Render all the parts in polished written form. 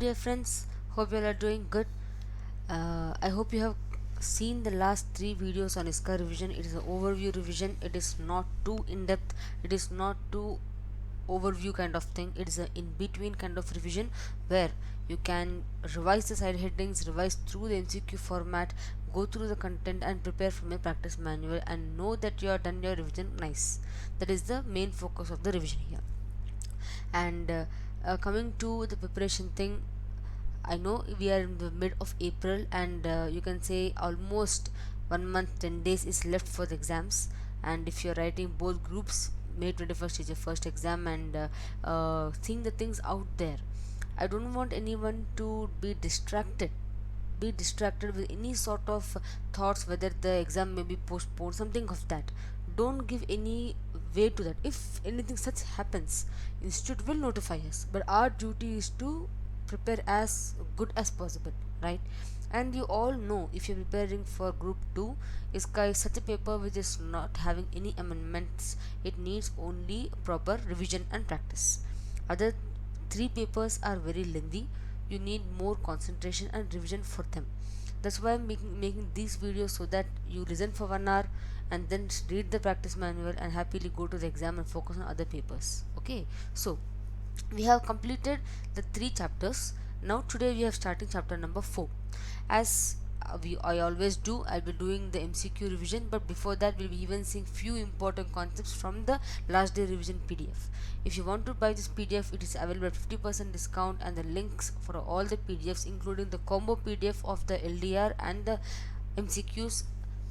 dear friends, hope you all are doing good. I hope you have seen the last three videos on ISCA revision. It is an overview revision. It is not too in depth, it is not too overview kind of thing. It is an in between kind of revision where you can revise the side headings, revise through the MCQ format, go through the content, and prepare from a practice manual and know that you have done your revision nice. That is the main focus of the revision here. And coming to the preparation thing, I know we are in the mid of April, and you can say almost 1 month, 10 days is left for the exams. And if you're writing both groups, May 21st is your first exam, and seeing the things out there, I don't want anyone to be distracted with any sort of thoughts whether the exam may be postponed, something of that. Don't give any way to that. If anything such happens, institute will notify us, but our duty is to prepare as good as possible, right? And you all know, if you're preparing for group 2, ISCA is such a paper which is not having any amendments. It needs only proper revision and practice. Other three papers are very lengthy. You need more concentration and revision for them. That's why I'm making these videos, so that you listen for 1 hour and then read the practice manual and happily go to the exam and focus on other papers. Okay, so we have completed the three chapters. Now today we are starting chapter number 4. As I always do, I'll be doing the MCQ revision, but before that we'll be even seeing few important concepts from the last day revision PDF. If you want to buy this PDF, it is available at 50% discount, and the links for all the PDFs, including the combo PDF of the LDR and the MCQs,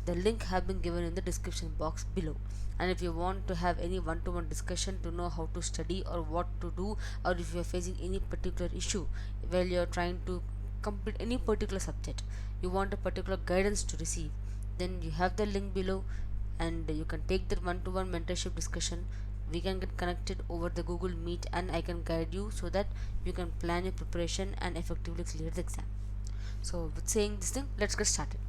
the link have been given in the description box below. And if you want to have any one-to-one discussion to know how to study or what to do, or if you are facing any particular issue while you are trying to complete any particular subject, you want a particular guidance to receive, then you have the link below, and you can take the one-to-one mentorship discussion. We can get connected over the Google Meet, and I can guide you so that you can plan your preparation and effectively clear the exam. So with saying this thing, let's get started.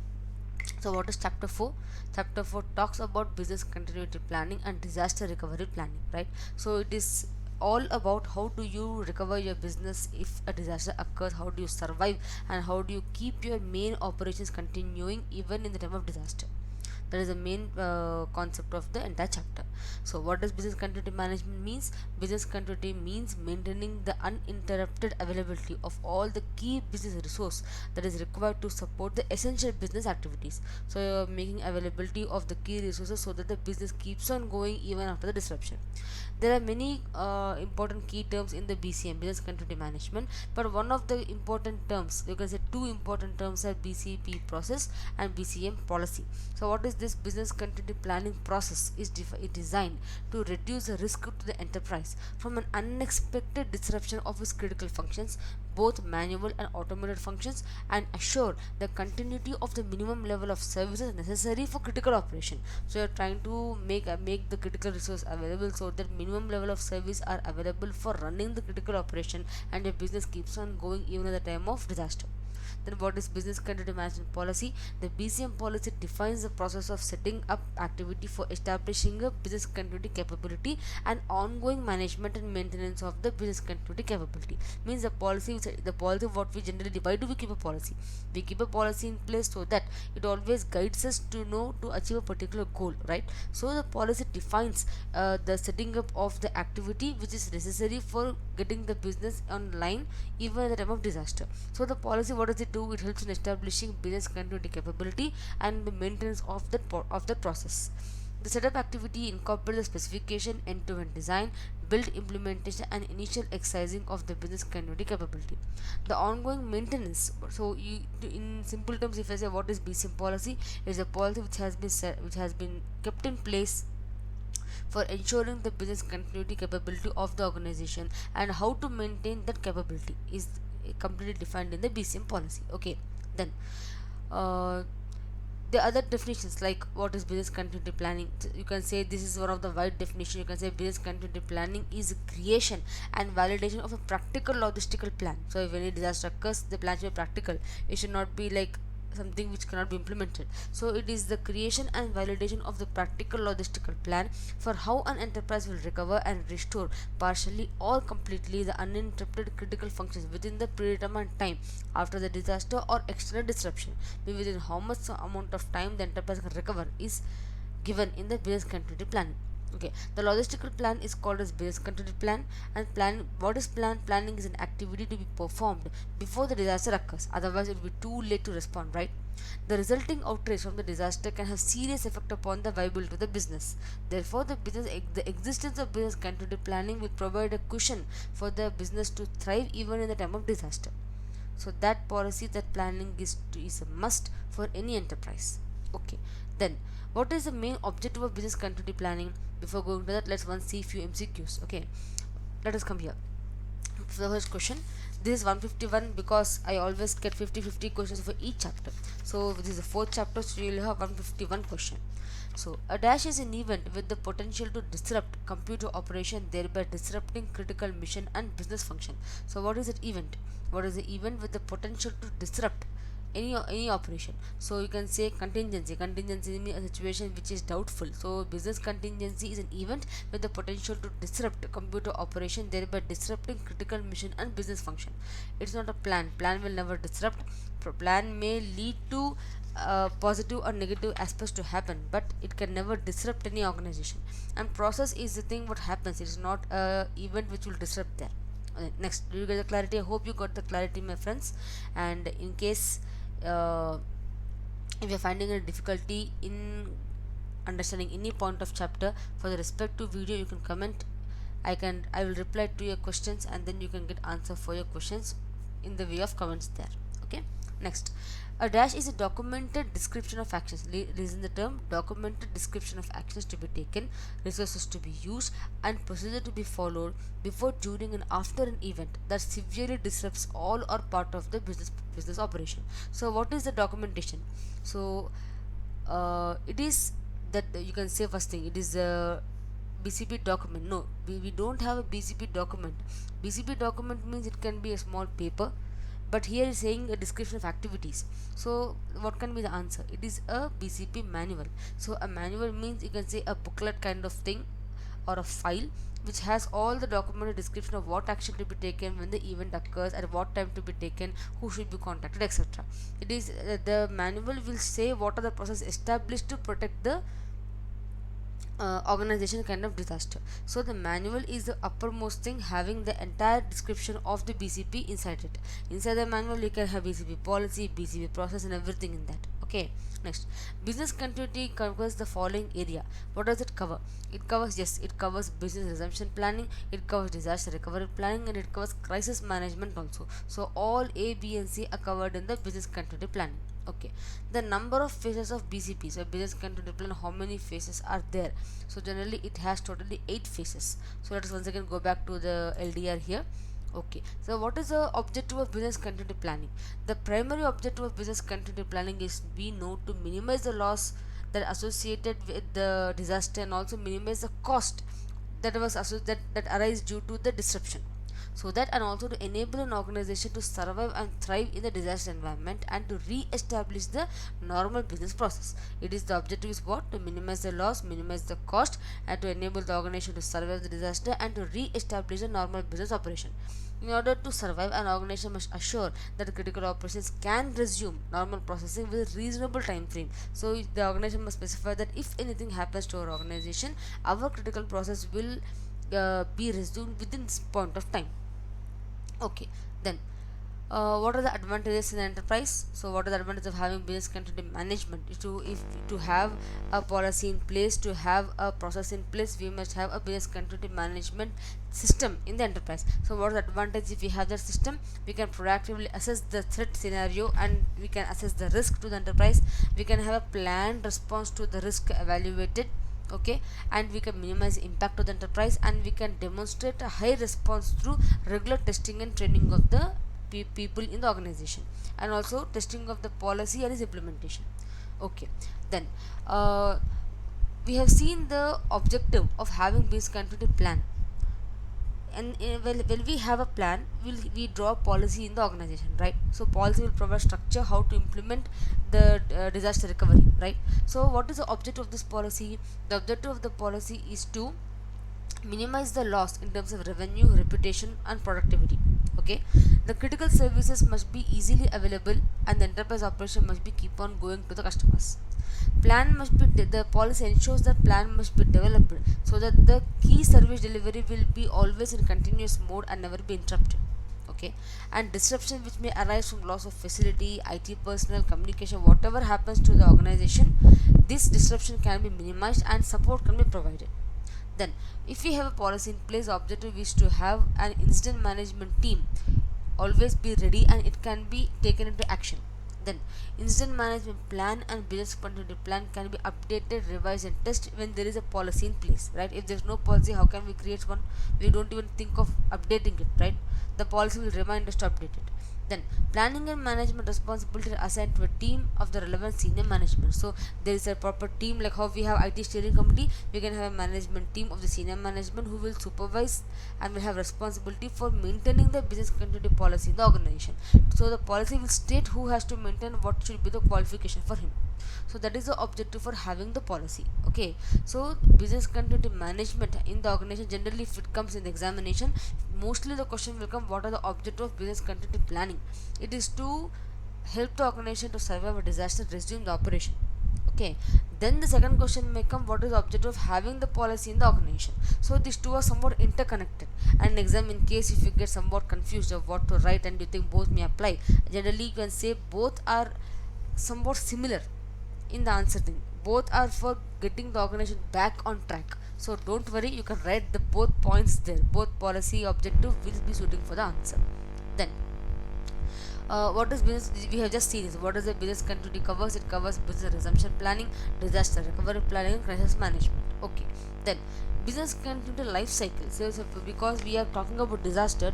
So what is chapter 4? Chapter 4 talks about business continuity planning and disaster recovery planning, right? So it is all about how do you recover your business if a disaster occurs, how do you survive, and how do you keep your main operations continuing even in the time of disaster. That is the main concept of the entire chapter. So what does business continuity management means? Business continuity means maintaining the uninterrupted availability of all the key business resource that is required to support the essential business activities. So you're making availability of the key resources so that the business keeps on going even after the disruption. There are many important key terms in the BCM, business continuity management, but one of the important terms, you can say two important terms, are BCP process and BCM policy. So what is this business continuity planning process? Is designed to reduce the risk to the enterprise from an unexpected disruption of its critical functions, both manual and automated functions, and assure the continuity of the minimum level of services necessary for critical operation. So you're trying to make the critical resource available so that minimum level of service are available for running the critical operation, and your business keeps on going even at the time of disaster. Then what is business continuity management policy? The BCM policy defines the process of setting up activity for establishing a business continuity capability and ongoing management and maintenance of the business continuity capability. Means the policy what we generally, why do we keep a policy? We keep a policy in place so that it always guides us to know to achieve a particular goal, right? So the policy defines the setting up of the activity which is necessary for getting the business online even at the time of disaster. So the policy, what does it do? It helps in establishing business continuity capability and the maintenance of that process. The setup activity incorporates the specification, end-to-end design, build, implementation, and initial exercising of the business continuity capability. The ongoing maintenance. So, in simple terms, if I say what is BCM policy, is a policy which has been kept in place for ensuring the business continuity capability of the organization, and how to maintain that capability is completely defined in the BCM policy. Okay, then uh, the other definitions, like what is business continuity planning. You can say this is one of the wide definition. You can say business continuity planning is creation and validation of a practical logistical plan. So if any disaster occurs, the plan should be practical. It should not be like something which cannot be implemented. So it is the creation and validation of the practical logistical plan for how an enterprise will recover and restore partially or completely the uninterrupted critical functions within the predetermined time after the disaster or external disruption. Within how much amount of time the enterprise can recover is given in the business continuity planning. Okay, the logistical plan is called as business continuity plan. And plan, what is plan? Planning is an activity to be performed before the disaster occurs, otherwise it will be too late to respond, right? The resulting outrage from the disaster can have serious effect upon the viability of the business. Therefore, the existence of business continuity planning will provide a cushion for the business to thrive even in the time of disaster. So that policy, that planning is a must for any enterprise. Okay, then what is the main objective of business continuity planning? Before going to that, let's once see few MCQs. Okay, let us come here. So the first question, this is 151 because I always get 50 questions for each chapter. So this is the fourth chapter, so you will have 151 question. So a dash is an event with the potential to disrupt computer operation, thereby disrupting critical mission and business function. So what is that event? What is the event with the potential to disrupt any operation? So you can say contingency means a situation which is doubtful. So business contingency is an event with the potential to disrupt computer operation, thereby disrupting critical mission and business function. It's not a plan will never disrupt. Plan may lead to positive or negative aspects to happen, but it can never disrupt any organization. And process is the thing what happens, it is not a event which will disrupt there. Next, do you get the clarity? I hope you got the clarity, my friends. And in case uh, if you're finding a difficulty in understanding any point of chapter for the respective video, you can comment. I will reply to your questions, and then you can get answer for your questions in the way of comments there. Okay, next, a dash is a documented description of actions. Listen the term, documented description of actions to be taken, resources to be used, and procedure to be followed before, during, and after an event that severely disrupts all or part of the business operation. So what is the documentation? So it is that you can say first thing, it is a BCP document. No, we don't have a BCP document. BCP document means it can be a small paper, but here is saying a description of activities. So what can be the answer? It is a BCP manual. So a manual means you can say a booklet kind of thing or a file which has all the documented description of what action to be taken when the event occurs, at what time to be taken, who should be contacted, etc. It is the manual will say what are the process established to protect the organization kind of disaster. So the manual is the uppermost thing, having the entire description of the BCP inside it. Inside the manual you can have BCP policy, BCP process, and everything in that. Okay, next, business continuity covers the following area. What does it cover? It covers, yes, it covers business resumption planning, it covers disaster recovery planning, and it covers crisis management also. So all A, B, and C are covered in the business continuity planning. Okay, the number of phases of BCP, so business continuity plan, how many phases are there? So generally it has totally 8 phases. So let us once again go back to the LDR here. Okay, so what is the objective of business continuity planning? The primary objective of business continuity planning is, we know, to minimize the loss that associated with the disaster, and also minimize the cost that arise due to the disruption. So that, and also to enable an organization to survive and thrive in the disaster environment, and to re-establish the normal business process. It is, the objective is what? To minimize the loss, minimize the cost, and to enable the organization to survive the disaster and to re-establish a normal business operation. In order to survive, an organization must assure that critical operations can resume normal processing with a reasonable time frame. So the organization must specify that if anything happens to our organization, our critical process will be resumed within this point of time. Okay, then what are the advantages in enterprise? So what are the advantages of having business continuity management? To have a policy in place, to have a process in place, we must have a business continuity management system in the enterprise. So what are the advantages? If we have that system, we can proactively assess the threat scenario, and we can assess the risk to the enterprise. We can have a planned response to the risk evaluated. Okay, and we can minimize impact to the enterprise, and we can demonstrate a high response through regular testing and training of the people in the organization, and also testing of the policy and its implementation. Okay, then we have seen the objective of having business continuity plan. and when we have a plan, we draw policy in the organization, right? So policy will provide structure how to implement the disaster recovery, right? So what is the objective of this policy? The objective of the policy is to minimize the loss in terms of revenue, reputation, and productivity. Okay, the critical services must be easily available, and the enterprise operation must be keep on going to the customers. Plan must be the policy ensures that plan must be developed so that the key service delivery will be always in continuous mode and never be interrupted. Okay, and disruption which may arise from loss of facility, IT personnel, communication, whatever happens to the organization, this disruption can be minimized and support can be provided. Then, if we have a policy in place, the objective is to have an incident management team always be ready and it can be taken into action. Then, incident management plan and business continuity plan can be updated, revised, and tested when there is a policy in place. Right? If there is no policy, how can we create one? We don't even think of updating it. Right? The policy will remind us to update it. Then, planning and management responsibility are assigned to a team of the relevant senior management. So there is a proper team, like how we have IT steering committee, we can have a management team of the senior management who will supervise and will have responsibility for maintaining the business continuity policy in the organization. So the policy will state who has to maintain, what should be the qualification for him. So that is the objective for having the policy. Okay, so business continuity management in the organization, generally if it comes in the examination, mostly the question will come, what are the objectives of business continuity planning? It is to help the organization to survive a disaster, resume the operation. Okay, then the second question may come, what is the objective of having the policy in the organization? So these two are somewhat interconnected, and exam, in case if you get somewhat confused of what to write and you think both may apply, generally you can say both are somewhat similar in the answer thing. Both are for getting the organization back on track. So don't worry, you can write the both points there. Both policy objective will be suiting for the answer. Then what is business? We have just seen this. What is the business continuity covers? It covers business resumption planning, disaster recovery planning, and crisis management. Okay. Then business continuity life cycle. So because we are talking about disaster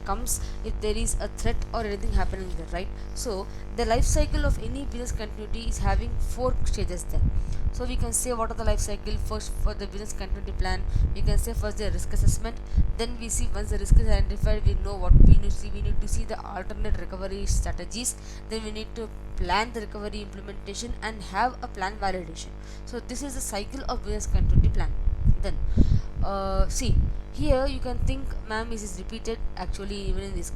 comes if there is a threat or anything happening there, right? So the life cycle of any business continuity is having four stages there. So we can say what are the life cycle. First, for the business continuity plan, we can say first the risk assessment. Then we see, once the risk is identified, we know what we need to see. We need to see the alternate recovery strategies. Then we need to plan the recovery implementation and have a plan validation. So this is the cycle of business continuity plan. Then see, here you can think, ma'am, is repeated. Actually, even in this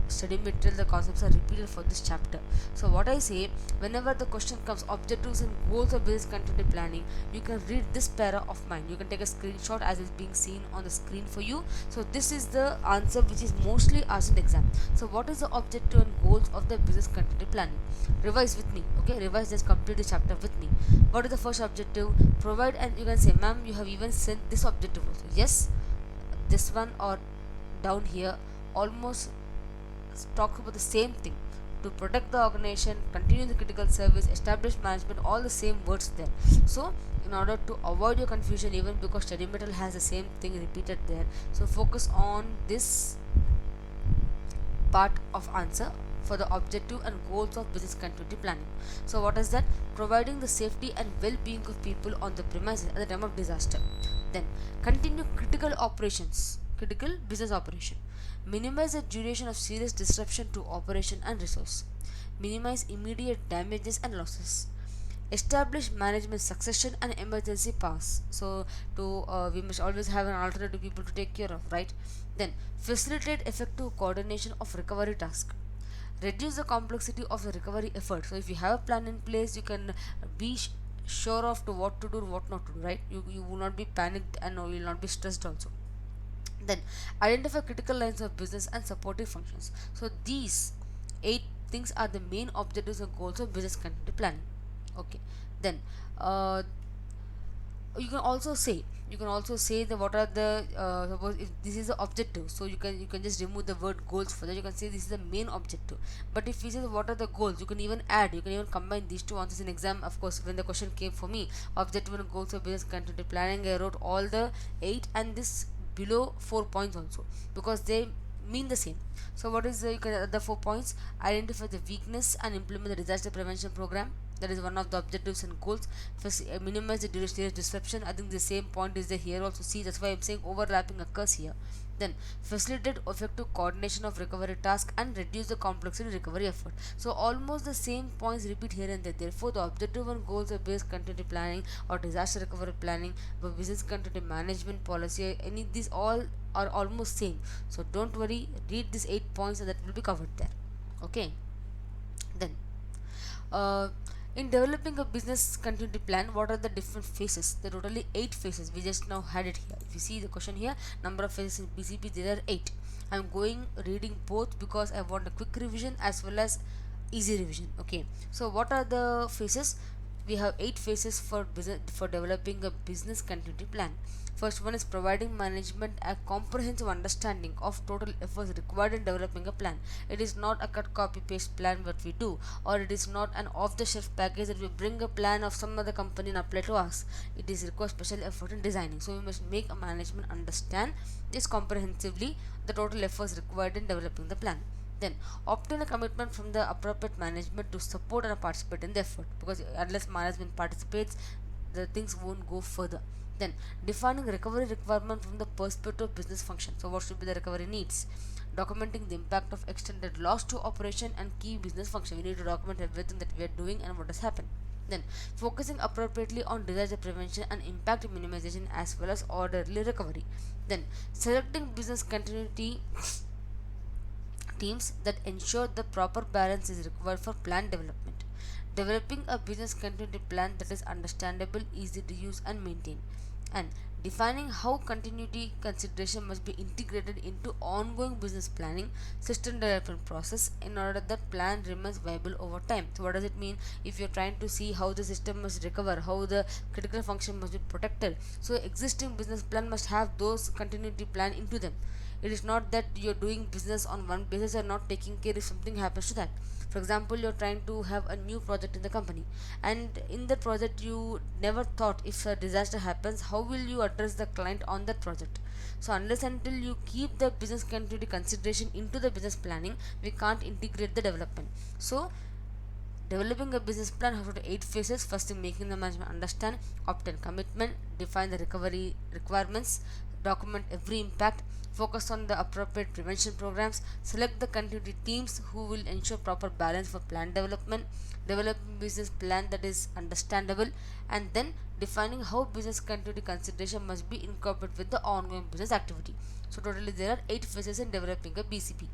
study material, the concepts are repeated for this chapter. So what I say, whenever the question comes, objectives and goals of business continuity planning, you can read this para of mine. You can take a screenshot as is being seen on the screen for you. So this is the answer which is mostly asked in the exam. So what is the objective and goals of the business continuity planning? Revise with me. Okay, revise, just complete the chapter with me. What is the first objective? Provide, and you can say, ma'am, you have even sent this objective also. Yes, this one or down here almost talks about the same thing: to protect the organization, continue the critical service, establish management, all the same words there. So in order to avoid your confusion, even because study material has the same thing repeated there, so focus on this part of answer for the objective and goals of business continuity planning. So what is that? Providing the safety and well-being of people on the premises at the time of disaster. Then continue critical business operation. Minimize the duration of serious disruption to operation and resource. Minimize immediate damages and losses. Establish management succession and emergency powers. So to we must always have an alternative people to take care of, right? Then facilitate effective coordination of recovery task. Reduce the complexity of the recovery effort. So if you have a plan in place, you can be sure of to what to do and what not to do, right? You will not be panicked and you will not be stressed also. Then identify critical lines of business and supportive functions. So these 8 things are the main objectives and goals of business continuity planning. Okay. Then you can also say, that what are the suppose if this is the objective, so you can just remove the word goals for that. You can say this is the main objective. But if we say what are the goals, you can even add, you can even combine these two answers in exam. Of course, when the question came for me, objective and goals of business continuity planning, I wrote all the 8 and this below 4 points also, because they mean the same. So what is the 4 points? Identify the weakness and implement the disaster prevention program. That is one of the objectives and goals. First, minimize the duration of disruption. I think the same point is there here also. See, that's why I'm saying overlapping occurs here. Then facilitate effective coordination of recovery tasks and reduce the complexity recovery effort. So almost the same points repeat here and there. Therefore, the objective and goals of business continuity planning or disaster recovery planning, but business continuity management policy, any these all are almost same. So don't worry, read these 8 points and that will be covered there. Okay. Then uh, in developing a business continuity plan, what are the different phases? There are totally 8 phases. We just now had it here. If you see the question here, number of phases in BCP, there are 8. I'm going reading both because I want a quick revision as well as easy revision. Okay, so what are the phases? We have 8 phases for business for developing a business continuity plan. First one is providing management a comprehensive understanding of total efforts required in developing a plan. It is not a cut copy paste plan what we do, or it is not an off the shelf package that we bring a plan of some other company and apply to us. It is requires special effort in designing. So we must make a management understand this comprehensively the total efforts required in developing the plan. Then obtain a commitment from the appropriate management to support and participate in the effort, because unless management participates, the things won't go further. Then defining recovery requirement from the perspective of business function. So what should be the recovery needs? Documenting the impact of extended loss to operation and key business function. We need to document everything that we are doing and what has happened. Then focusing appropriately on disaster prevention and impact minimization as well as orderly recovery. Then selecting business continuity teams that ensure the proper balance is required for plan development. Developing a business continuity plan that is understandable, easy to use, and maintain. And defining how continuity consideration must be integrated into ongoing business planning system development process in order that plan remains viable over time. So what does it mean? If you're trying to see how the system must recover, how the critical function must be protected, so existing business plan must have those continuity plan into them. It is not that you're doing business on one basis and not taking care if something happens to that. For example, you're trying to have a new project in the company, and in that project you never thought if a disaster happens, how will you address the client on that project? So unless until you keep the business continuity consideration into the business planning, we can't integrate the development. So developing a business plan has got 8 phases. First, in making the management understand, obtain commitment, define the recovery requirements, document every impact, focus on the appropriate prevention programs, select the continuity teams who will ensure proper balance for plan development, develop business plan that is understandable, and then defining how business continuity consideration must be incorporated with the ongoing business activity. So totally there are 8 phases in developing a BCP.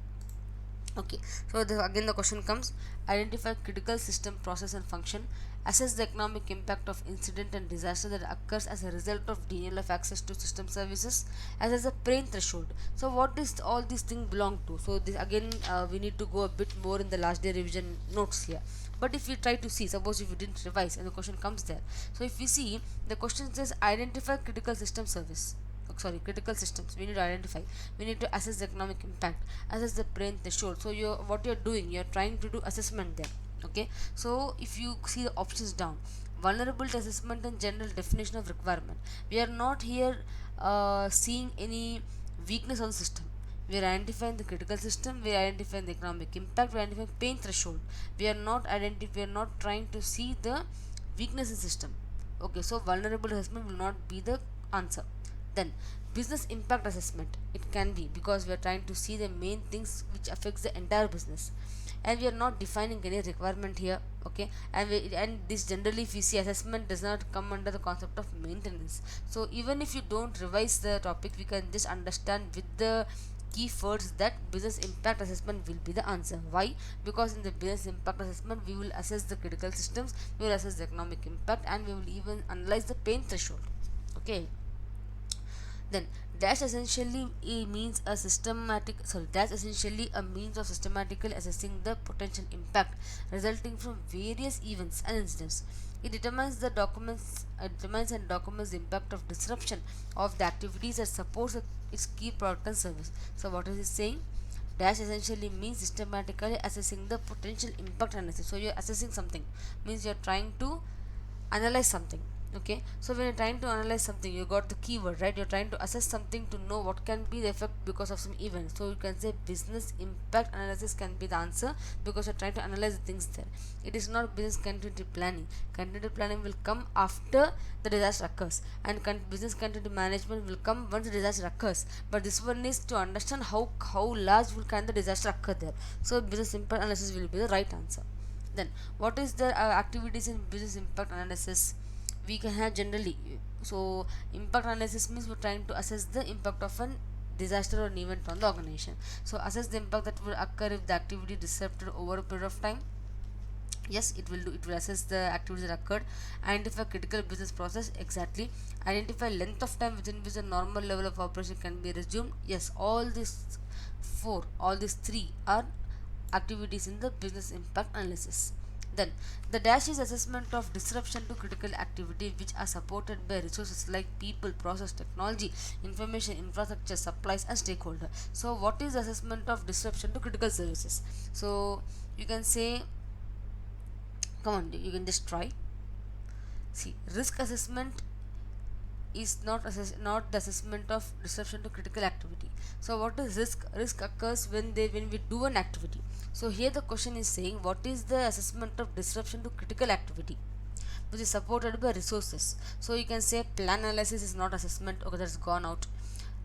Okay, so again the question comes: identify critical system process and function, assess the economic impact of incident and disaster that occurs as a result of denial of access to system services, as a pain threshold. So what does all these things belong to? So this again we need to go a bit more in the last day revision notes here. But if we try to see, suppose if you didn't revise and the question comes there, so if we see the question says identify critical system service, critical systems, we need to identify, we need to assess the economic impact, assess the brain threshold. So you what you're doing, you're trying to do assessment there. Okay, so if you see the options down, vulnerability assessment and general definition of requirement, we are not here seeing any weakness on the system. We are identifying the critical system, we are identifying the economic impact, we are identifying pain threshold. We are not trying to see the weakness in system. Okay, so vulnerable assessment will not be the answer. Then business impact assessment, it can be, because we are trying to see the main things which affects the entire business, and we are not defining any requirement here. Okay, and this generally, if you see, assessment does not come under the concept of maintenance. So even if you don't revise the topic, we can just understand with the keywords that business impact assessment will be the answer. Why? Because in the business impact assessment we will assess the critical systems, we will assess the economic impact, and we will even analyze the pain threshold. Okay, then dash essentially means a systematic dash essentially a means of systematically assessing the potential impact resulting from various events and incidents. It determines and documents the impact of disruption of the activities that supports its key product and service. So what is it saying? Dash essentially means systematically assessing the potential impact analysis. So you're assessing something, means you're trying to analyze something. Okay, so when you're trying to analyze something, you got the keyword, right? You're trying to assess something to know what can be the effect because of some event. So you can say business impact analysis can be the answer, because you're trying to analyze the things there. It is not business continuity planning. Continuity planning will come after the disaster occurs, and business continuity management will come once the disaster occurs. But this one is to understand how large will can the disaster occur there. So business impact analysis will be the right answer. Then what is the activities in business impact analysis? We can have generally, so impact analysis means we're trying to assess the impact of an disaster or an event on the organization. So assess the impact that will occur if the activity disrupted over a period of time. Yes, it will assess the activities that occurred. Identify critical business process, exactly. Identify length of time within which a normal level of operation can be resumed. Yes, all these three are activities in the business impact analysis. Then the dash is assessment of disruption to critical activity which are supported by resources like people, process, technology, information, infrastructure, supplies, and stakeholder. So what is assessment of disruption to critical services? So you can say, come on, you can just try. See, risk assessment is not the assessment of disruption to critical activity. So what is risk? Risk occurs when we do an activity. So here the question is saying, what is the assessment of disruption to critical activity which is supported by resources? So you can say plan analysis is not assessment. Okay, that's gone out.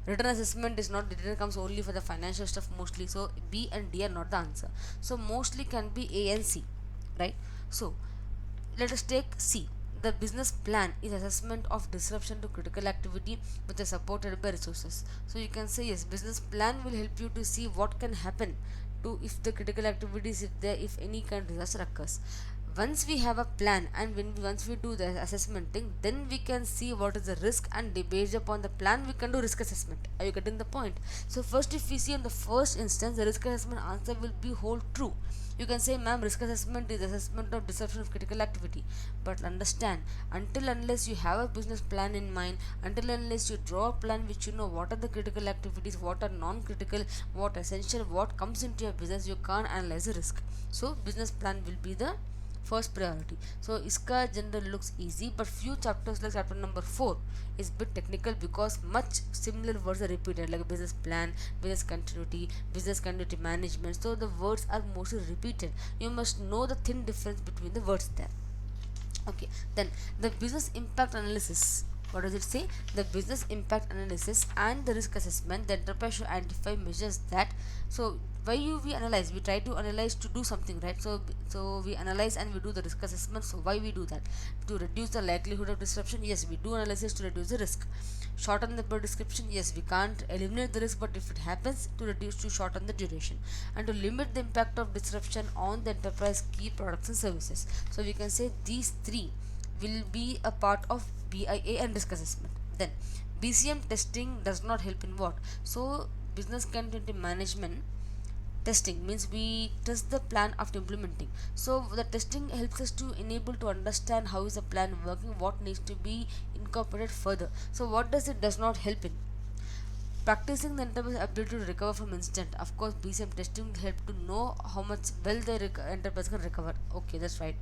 Written assessment is not, written comes only for the financial stuff mostly. So B and D are not the answer. So mostly can be A and C, right? So let us take C. The business plan is assessment of disruption to critical activity which is supported by resources. So you can say yes, business plan will help you to see what can happen to if the critical activities, if any kind of disaster occurs. Once we have a plan, and once we do the assessment thing, then we can see what is the risk, and based upon the plan we can do risk assessment. Are you getting the point? So first, if we see in the first instance, the risk assessment answer will be whole true. You can say, ma'am, risk assessment is assessment of disruption of critical activity. But understand, until unless you have a business plan in mind, until unless you draw a plan which you know what are the critical activities, what are non-critical, what essential, what comes into your business, you can't analyze the risk. So business plan will be the first priority. So ISKA general looks easy, but few chapters like chapter number 4 is bit technical because much similar words are repeated, like business plan, business continuity management. So the words are mostly repeated. You must know the thin difference between the words there. Okay, then the business impact analysis. What does it say? The business impact analysis and the risk assessment, the enterprise should identify measures that, so why we analyze, we try to analyze to do something, right? So we analyze and we do the risk assessment. So why we do that? To reduce the likelihood of disruption. Yes, we do analysis to reduce the risk. Shorten the description. Yes, we can't eliminate the risk, but if it happens, to shorten the duration, and to limit the impact of disruption on the enterprise key products and services. So we can say these three will be a part of BIA and risk assessment. Then BCM testing does not help in what? So business continuity management testing means we test the plan after implementing. So the testing helps us to enable to understand how is the plan working, what needs to be incorporated further. So what does not help in? Practicing the enterprise ability to recover from incident. Of course, BCM testing will help to know how much well the enterprise can recover. Okay, that's right.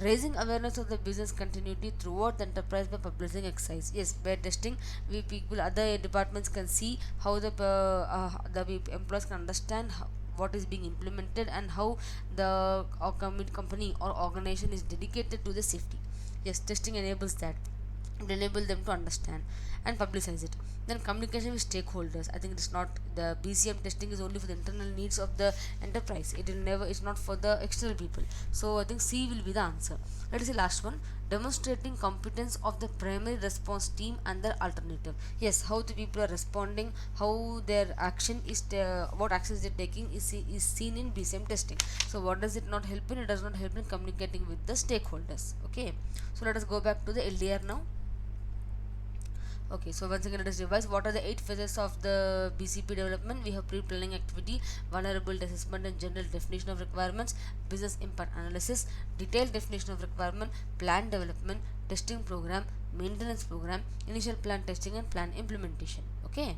Raising awareness of the business continuity throughout the enterprise by publishing exercise. Yes, by testing, we people, other departments can see how the employees can understand what is being implemented and how the company or organization is dedicated to the safety. Yes, testing enables that. It enable them to understand and publicize it. Then communication with stakeholders. I think it's not, the BCM testing is only for the internal needs of the enterprise. It will never, it's not for the external people. So I think C will be the answer. Let us see last one. Demonstrating competence of the primary response team and their alternative. Yes, how the people are responding, how their action is, what actions they're taking is seen in BCM testing. So what does it not help in? It does not help in communicating with the stakeholders. Okay. So let us go back to the LDR now. Okay, so once again let us revise. What are the 8 phases of the BCP development? We have pre-planning activity, vulnerability assessment and general definition of requirements, business impact analysis, detailed definition of requirement, plan development, testing program, maintenance program, initial plan testing and plan implementation. Okay.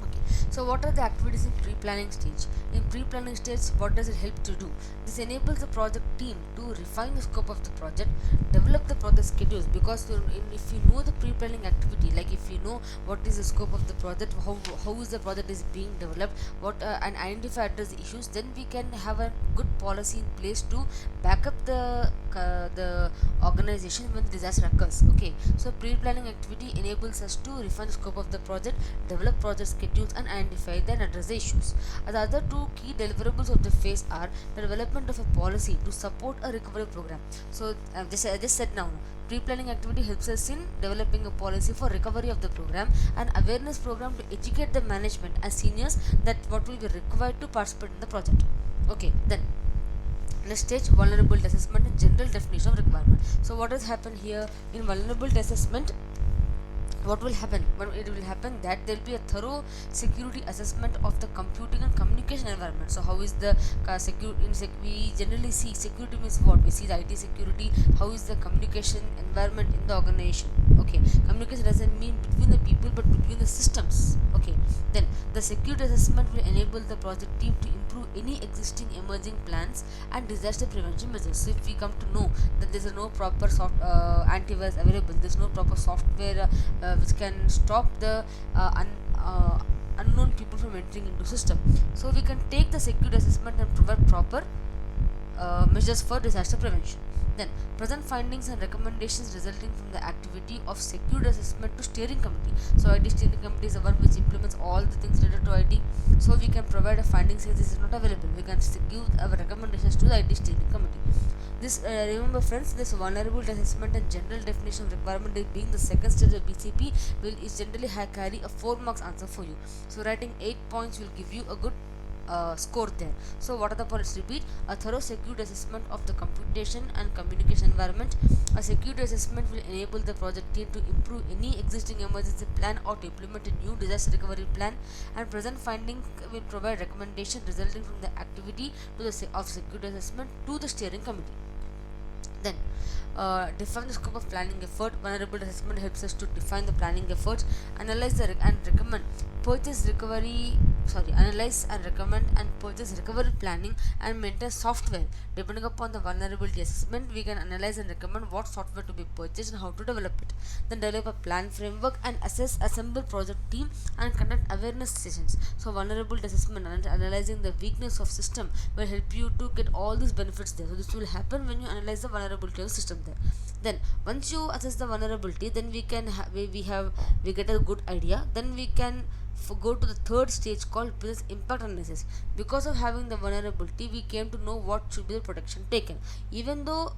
Okay. So what are the activities in pre-planning stage? In pre-planning stage, what does it help to do? This enables the project team to refine the scope of the project, develop the project schedules, because if you know the pre-planning activity, like if you know what is the scope of the project, how is the project is being developed, what and identify address the issues, then we can have a good policy in place to back up the organization when disaster occurs. Okay, so pre-planning activity enables us to refine the scope of the project, develop project schedules, and identify and address the issues. The other two key deliverables of the phase are the development of a policy to support a recovery program. So I just said now, pre-planning activity helps us in developing a policy for recovery of the program, and awareness program to educate the management and seniors that what will be required to participate in the project. Okay, then next stage, vulnerability assessment and general definition of requirement. So what has happened here in vulnerability assessment? What will happen? Well, it will happen that there will be a thorough security assessment of the computing and communication environment. So how is the we generally see security means what? We see the IT security. How is the communication environment in the organization? Okay, communication doesn't mean between the people but between the systems. Okay, then the security assessment will enable the project team to improve any existing emerging plans and disaster prevention measures. So if we come to know that there is no proper antivirus available, there is no proper software which can stop the unknown people from entering into system, so we can take the security assessment and provide proper measures for disaster prevention. Then, present findings and recommendations resulting from the activity of security assessment to steering committee. So, IT steering committee is the one which implements all the things related to IT. So, we can provide a finding says this is not available. We can give our recommendations to the IT steering committee. This remember friends, this vulnerability assessment and general definition of requirement is being the second stage of BCP will is generally carry a 4 marks answer for you. So writing 8 points will give you a good score there. So what are the points? Repeat: a thorough security assessment of the computation and communication environment. A security assessment will enable the project team to improve any existing emergency plan or to implement a new disaster recovery plan. And present finding will provide recommendation resulting from the activity to the of security assessment to the steering committee. Then define the scope of planning effort. Vulnerability assessment helps us to define the planning efforts, analyze and recommend purchase recovery analyze and recommend and purchase recovery planning and maintain software. Depending upon the vulnerability assessment, we can analyze and recommend what software to be purchased and how to develop it. Then develop a plan framework and assemble project team and conduct awareness sessions. So vulnerability assessment and analyzing the weakness of system will help you to get all these benefits there. So this will happen when you analyze the vulnerability of the system there. Then once you assess the vulnerability, then we can we get a good idea. Then we can go to the third stage called business impact analysis. Because of having the vulnerability, we came to know what should be the protection taken. Even though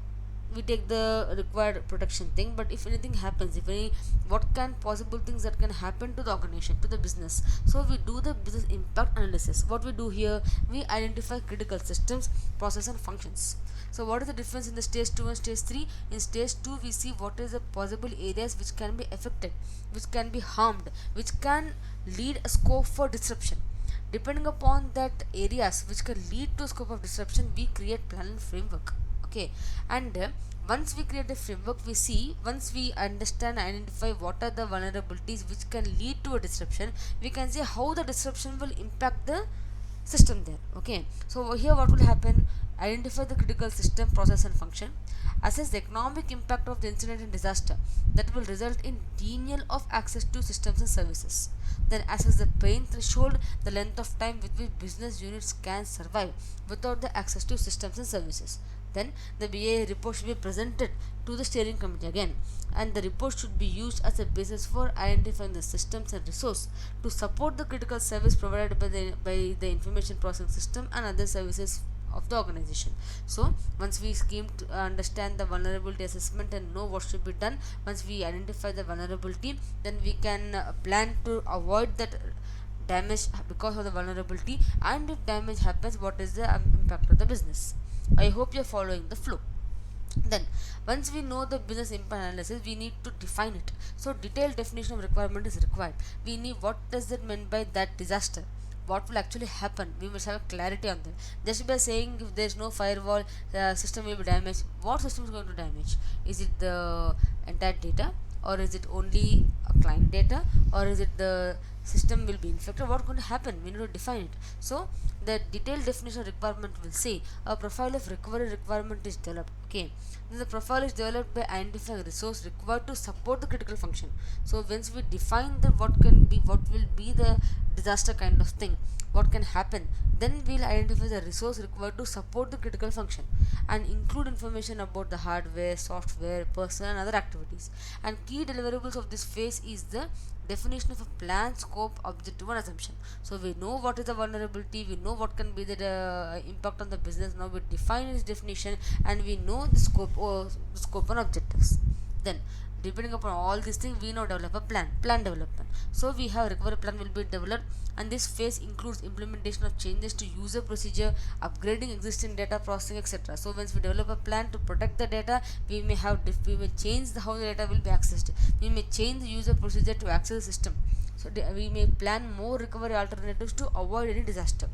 we take the required protection thing, but if anything happens, if any what can possible things that can happen to the organization, to the business, so we do the business impact analysis. What we do here, we identify critical systems, process and functions. So what is the difference in the stage 2 and stage 3? In stage 2 we see what is the possible areas which can be affected, which can be harmed, which can lead a scope for disruption. Depending upon that areas which can lead to scope of disruption, we create plan and framework. Okay, and once we create a framework, we see, once we understand, identify what are the vulnerabilities which can lead to a disruption, we can see how the disruption will impact the system there. Okay, so here what will happen? Identify the critical system, process and function, assess the economic impact of the incident and disaster that will result in denial of access to systems and services. Then assess the pain threshold, the length of time with which business units can survive without the access to systems and services. Then the BA report should be presented to the steering committee again, and the report should be used as a basis for identifying the systems and resource to support the critical service provided by the information processing system and other services of the organization. So once we scheme to understand the vulnerability assessment and know what should be done, once we identify the vulnerability, then we can plan to avoid that damage because of the vulnerability, and if damage happens, what is the impact of the business. I hope you're following the flow. Then once we know the business impact analysis, we need to define it. So detailed definition of requirement is required. We need what does that mean by that disaster, what will actually happen. We must have clarity on that. Just by saying if there is no firewall, system will be damaged, what system is going to damage? Is it the entire data, or is it only a client data, or is it the system will be infected, what going to happen? We need to define it. So the detailed definition of requirement will say a profile of recovery requirement is developed. Okay, then the profile is developed by identifying resource required to support the critical function. So once we define the what will be the disaster kind of thing, what can happen, then we'll identify the resource required to support the critical function and include information about the hardware, software, personnel and other activities. And key deliverables of this phase is the definition of a plan, scope, objective and assumption. So we know what is the vulnerability, we know what can be the impact on the business. Now we define its definition and we know the scope and objectives. Then depending upon all these things, we now develop a plan development. So we have recovery plan will be developed, and this phase includes implementation of changes to user procedure, upgrading existing data processing, etc. So once we develop a plan to protect the data, we may change how the data will be accessed, we may change the user procedure to access the system. So we may plan more recovery alternatives to avoid any disaster.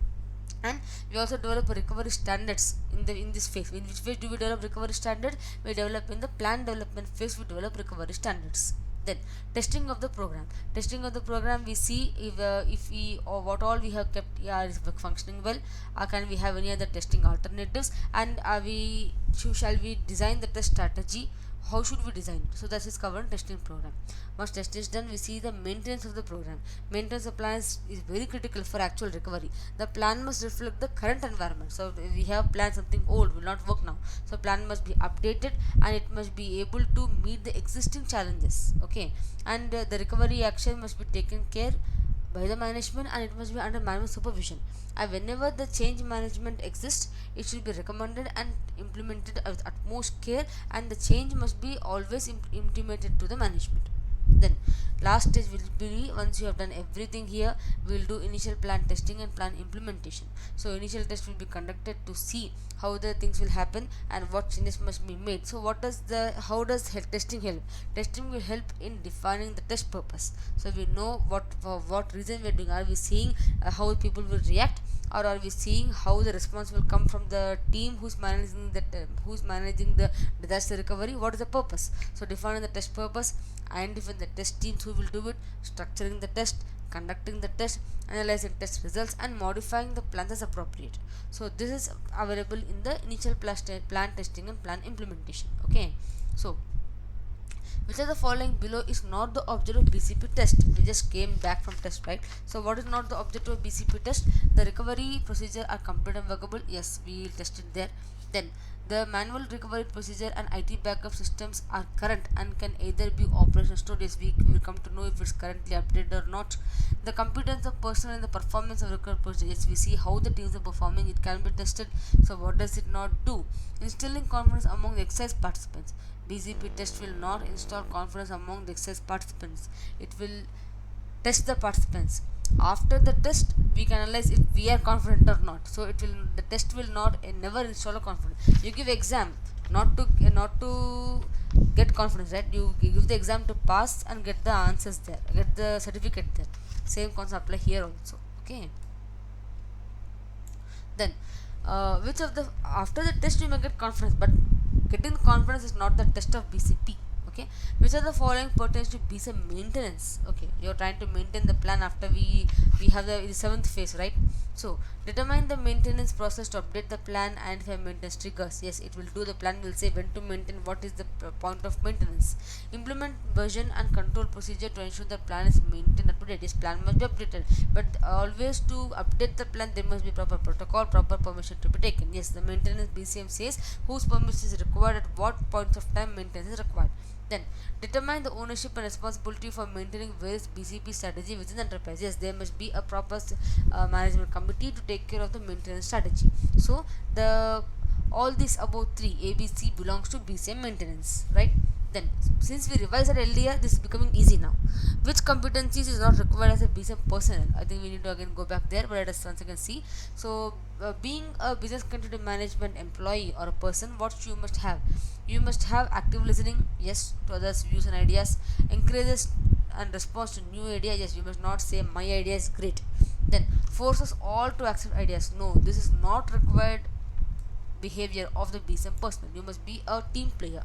And we also develop recovery standards in this phase. In which phase do we develop recovery standard? We develop in the plan development phase, we develop recovery standards. Then testing of the program. Testing of the program, we see if we or what all we have kept is functioning well, can we have any other testing alternatives, and shall we design the test strategy, how should we design it? So that is covered in testing program. Once test is done, we see the maintenance of the program. Maintenance of plan is very critical for actual recovery. The plan must reflect the current environment. So if we have planned something old will not work now, so plan must be updated and it must be able to meet the existing challenges. Okay, and the recovery action must be taken care by the management and it must be under management supervision. And whenever the change management exists, it should be recommended and implemented with utmost care, and the change must be always intimated to the management. Then last stage will be, once you have done everything here, we will do initial plan testing and plan implementation. So initial test will be conducted to see how the things will happen and what changes must be made. So how does testing help? Testing will help in defining the test purpose. So we know for what reason we are doing. Are we seeing how people will react, or are we seeing how the response will come from the team who's managing the disaster recovery? What is the purpose? So defining the test purpose, identifying the test teams who will do it, structuring the test, conducting the test, analyzing test results and modifying the plans as appropriate. So this is available in the initial plan testing and plan implementation. Okay, so which of the following below is not the object of BCP test? We just came back from test, right? So what is not the object of BCP test? The recovery procedure are complete and workable. Yes, we will test it there. Then the manual recovery procedure and IT backup systems are current and can either be operational stored. Yes, we will come to know if it's currently updated or not. The competence of personnel and the performance of recovery procedure. Yes, we see how the teams are performing. It can be tested. So what does it not do? Instilling confidence among the exercise participants. BCP test will not install confidence among the exercise participants. It will test the participants. After the test, we can analyze if we are confident or not. So the test will not never install a confidence. You give exam not to get confidence, right? You give the exam to pass and get the answers there, get the certificate there. Same concept apply here also. Okay. Then which of the after the test you may get confidence, but getting the confidence is not the test of BCP. Okay, which are the following pertains to BCP maintenance? Okay, you're trying to maintain the plan after we have the seventh phase, right? So determine the maintenance process to update the plan and for maintenance triggers. Yes, it will do, the plan will say when to maintain, what is the point of maintenance. Implement version and control procedure to ensure the plan is maintained up to date. This plan must be updated, but always to update the plan there must be proper protocol, proper permission to be taken. Yes, the maintenance BCM says whose permission is required at what points of time maintenance is required. Then determine the ownership and responsibility for maintaining various BCP strategy within the enterprise. Yes, there must be a proper management committee to take care of the maintenance strategy. So the all these above three ABC belongs to BCM maintenance, right? Then since we revised that earlier, this is becoming easy now. Which competencies is not required as a BCM personnel? I think we need to again go back there, but let us once again see. So being a business continuity management employee or a person, what you must have? You must have active listening, yes, to others' views and ideas, encourages and response to new ideas. Yes, you must not say my idea is great. Then forces all to accept ideas. No, this is not required behavior of the BCM personnel. You must be a team player.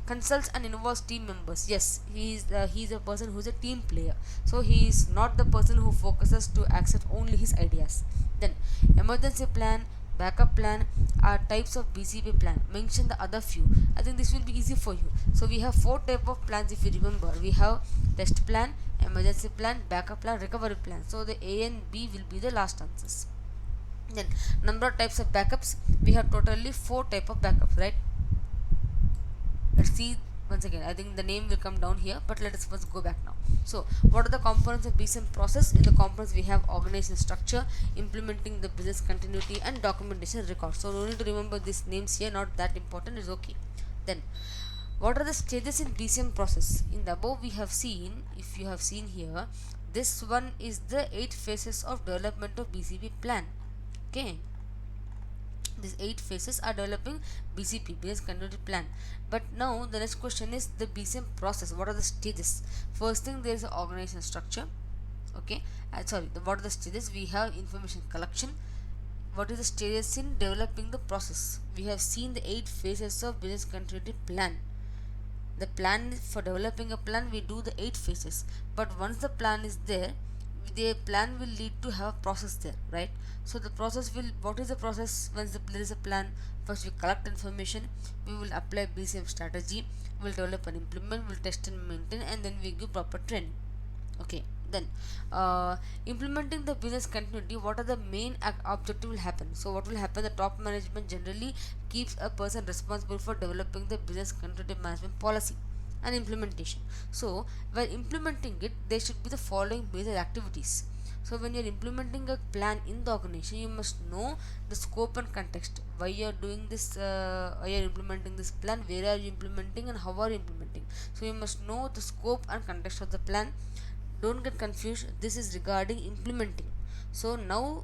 consults and involves team members. Yes, he's a person who's a team player, so he is not the person who focuses to accept only his ideas. Then emergency plan, backup plan are types of BCP plan. Mention the other few. I think this will be easy for you. So we have four type of plans. If you remember, we have test plan, emergency plan, backup plan, recovery plan. So the A and B will be the last answers. Then number of types of backups, we have totally four type of backups, right? Let's see once again. I think the name will come down here, but let us first go back now. So what are the components of BCM process? In the components we have organization structure, implementing the business continuity, and documentation record. So no need to remember these names here, not that important, is okay. Then what are the stages in BCM process? In the above we have seen, if you have seen here, this one is the 8 phases of development of BCP plan. Okay, these 8 phases are developing BCP, business continuity plan. But now the next question is the BCM process. What are the stages? First thing, there is an organization structure. Okay, what are the stages? We have information collection. What is the stages in developing the process? We have seen the 8 phases of business continuity plan. The plan for developing a plan, we do the 8 phases, but once the plan is there, the plan will lead to have a process there, right? So the process will, what is the process? Once there is a plan, first we collect information, we will apply BCM strategy, we will develop and implement, we will test and maintain, and then we give proper training. Okay, then implementing the business continuity, what are the main objective will happen? So what will happen? The top management generally keeps a person responsible for developing the business continuity management policy and implementation. So while implementing it, there should be the following major activities. So when you are implementing a plan in the organization, you must know the scope and context. Why you are doing this, why you are implementing this plan, where are you implementing, and how are you implementing. So you must know the scope and context of the plan. Don't get confused, this is regarding implementing. So now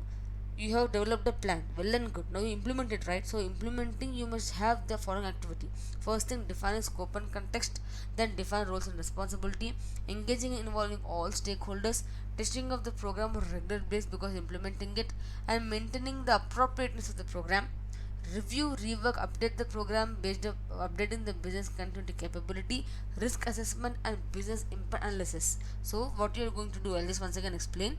you have developed a plan, well and good, now you implement it, right? So implementing, you must have the following activity. First thing, define scope and context, then define roles and responsibility, engaging and involving all stakeholders, testing of the program on a regular basis because implementing it, and maintaining the appropriateness of the program. Review, rework, update the program based on updating the business continuity capability, risk assessment, and business impact analysis. So what you are going to do, I'll just once again explain.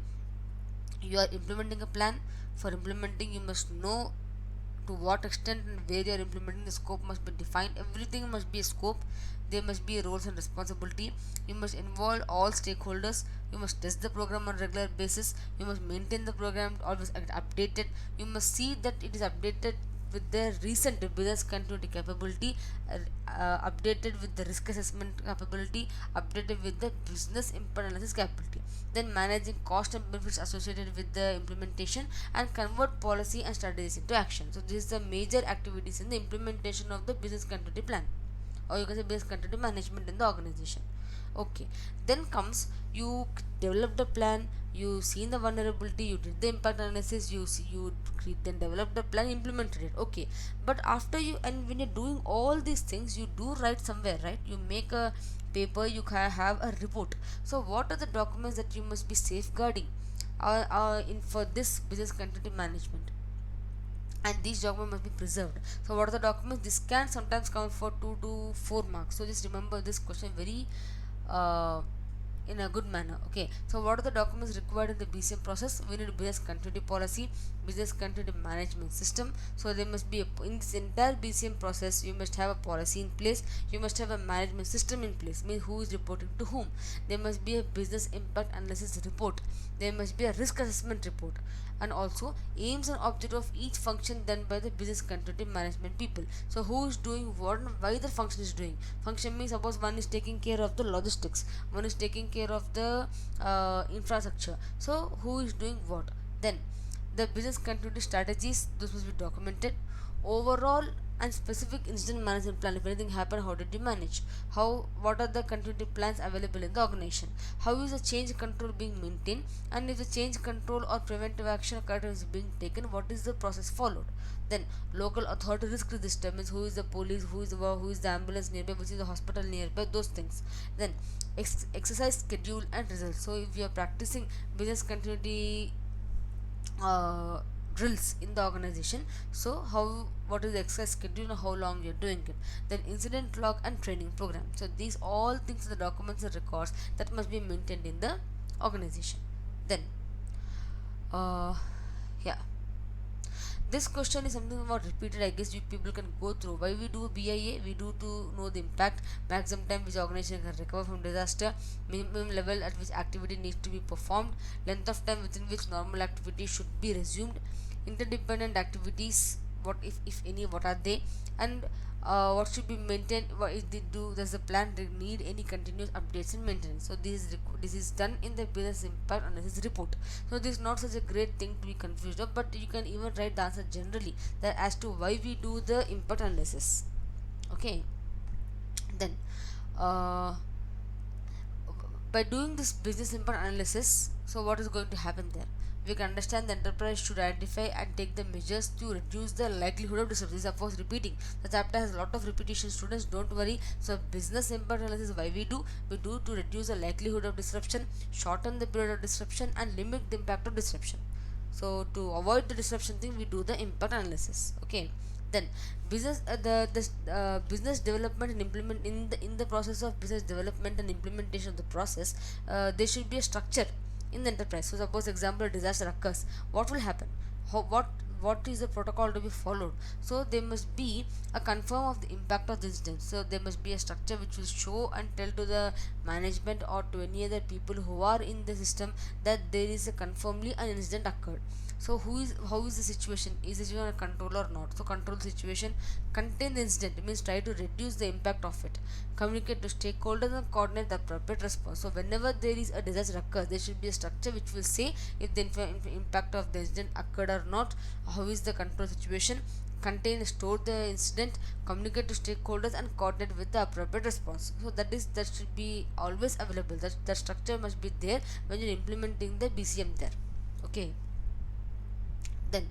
You are implementing a plan. For implementing, you must know to what extent and where you are implementing. The scope must be defined, everything must be a scope. There must be roles and responsibility. You must involve all stakeholders. You must test the program on regular basis. You must maintain the program, always updated. You must see that it is updated with the recent business continuity capability, updated with the risk assessment capability, updated with the business impact analysis capability. Then managing cost and benefits associated with the implementation, and convert policy and strategies into action. So this is the major activities in the implementation of the business continuity plan, or you can say business continuity management in the organization. Okay, then comes, you developed a plan, you seen the vulnerability, you did the impact analysis, then developed the plan, implemented it. Okay, but after you, and when you're doing all these things, you do write somewhere, right? You make a paper, you have a report. So what are the documents that you must be safeguarding in for this business continuity management, and these documents must be preserved? So what are the documents? This can sometimes count for 2 to 4 marks, so just remember this question very uh, in a good manner. Okay, so what are the documents required in the BCM process? We need business continuity policy, business continuity management system. So there must be in this entire BCM process, you must have a policy in place, you must have a management system in place, means who is reporting to whom. There must be a business impact analysis report, there must be a risk assessment report, and also aims and objective of each function done by the business continuity management people. So who is doing what and why the function is doing. Function means, suppose one is taking care of the logistics, one is taking care of the infrastructure, so who is doing what. Then the business continuity strategies, those must be documented. Overall and specific incident management plan, if anything happened, how did you manage, how, what are the continuity plans available in the organization, how is the change control being maintained, and if the change control or preventive action is being taken, what is the process followed. Then local authority risk register, means who is the police, who is the ambulance nearby, which is the hospital nearby, those things. Then exercise schedule and results. So if you are practicing business continuity drills in the organization, so how, what is the exercise schedule and how long you're doing it. Then incident log and training program. So these all things are the documents and records that must be maintained in the organization. Then uh yeah, this question is something about repeated. I guess you people can go through why we do BIA. We do to know the impact, maximum time which organization can recover from disaster, minimum level at which activity needs to be performed, length of time within which normal activity should be resumed, interdependent activities, what if any, what are they, and what should be maintained, what is they do, does the plan need any continuous updates and maintenance. So this is done in the business impact analysis report. So this is not such a great thing to be confused of, but you can even write the answer generally that as to why we do the impact analysis. Okay. Then uh, by doing this business impact analysis, so what is going to happen there? We can understand the enterprise should identify and take the measures to reduce the likelihood of disruption. This is of course repeating. The chapter has a lot of repetition, students, don't worry. So business impact analysis, why we do to reduce the likelihood of disruption, shorten the period of disruption, and limit the impact of disruption. So to avoid the disruption thing, we do the impact analysis. Okay. Then business business development and implement in the process of business development and implementation of the process, there should be a structure in the enterprise. So suppose example, a disaster occurs, what will happen, how, what is the protocol to be followed. So there must be a confirm of the impact of the incident. So there must be a structure which will show and tell to the management or to any other people who are in the system that there is a confirmly an incident occurred. So how is the situation, is the situation under control or not. So control the situation, contain the incident means try to reduce the impact of it, communicate to stakeholders and coordinate the appropriate response. So whenever there is a disaster occurs, there should be a structure which will say if the impact of the incident occurred or not, how is the control situation, contain, store the incident, communicate to stakeholders and coordinate with the appropriate response. So that should be always available, that structure must be there when you're implementing the BCM there. Okay. Then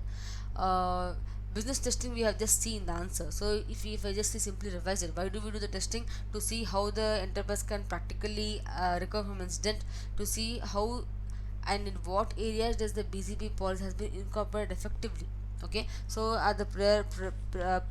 business testing, we have just seen the answer. So if I just simply revise it, why do we do the testing? To see how the enterprise can practically recover from incident, to see how and in what areas does the BCP policy has been incorporated effectively. Okay, so are the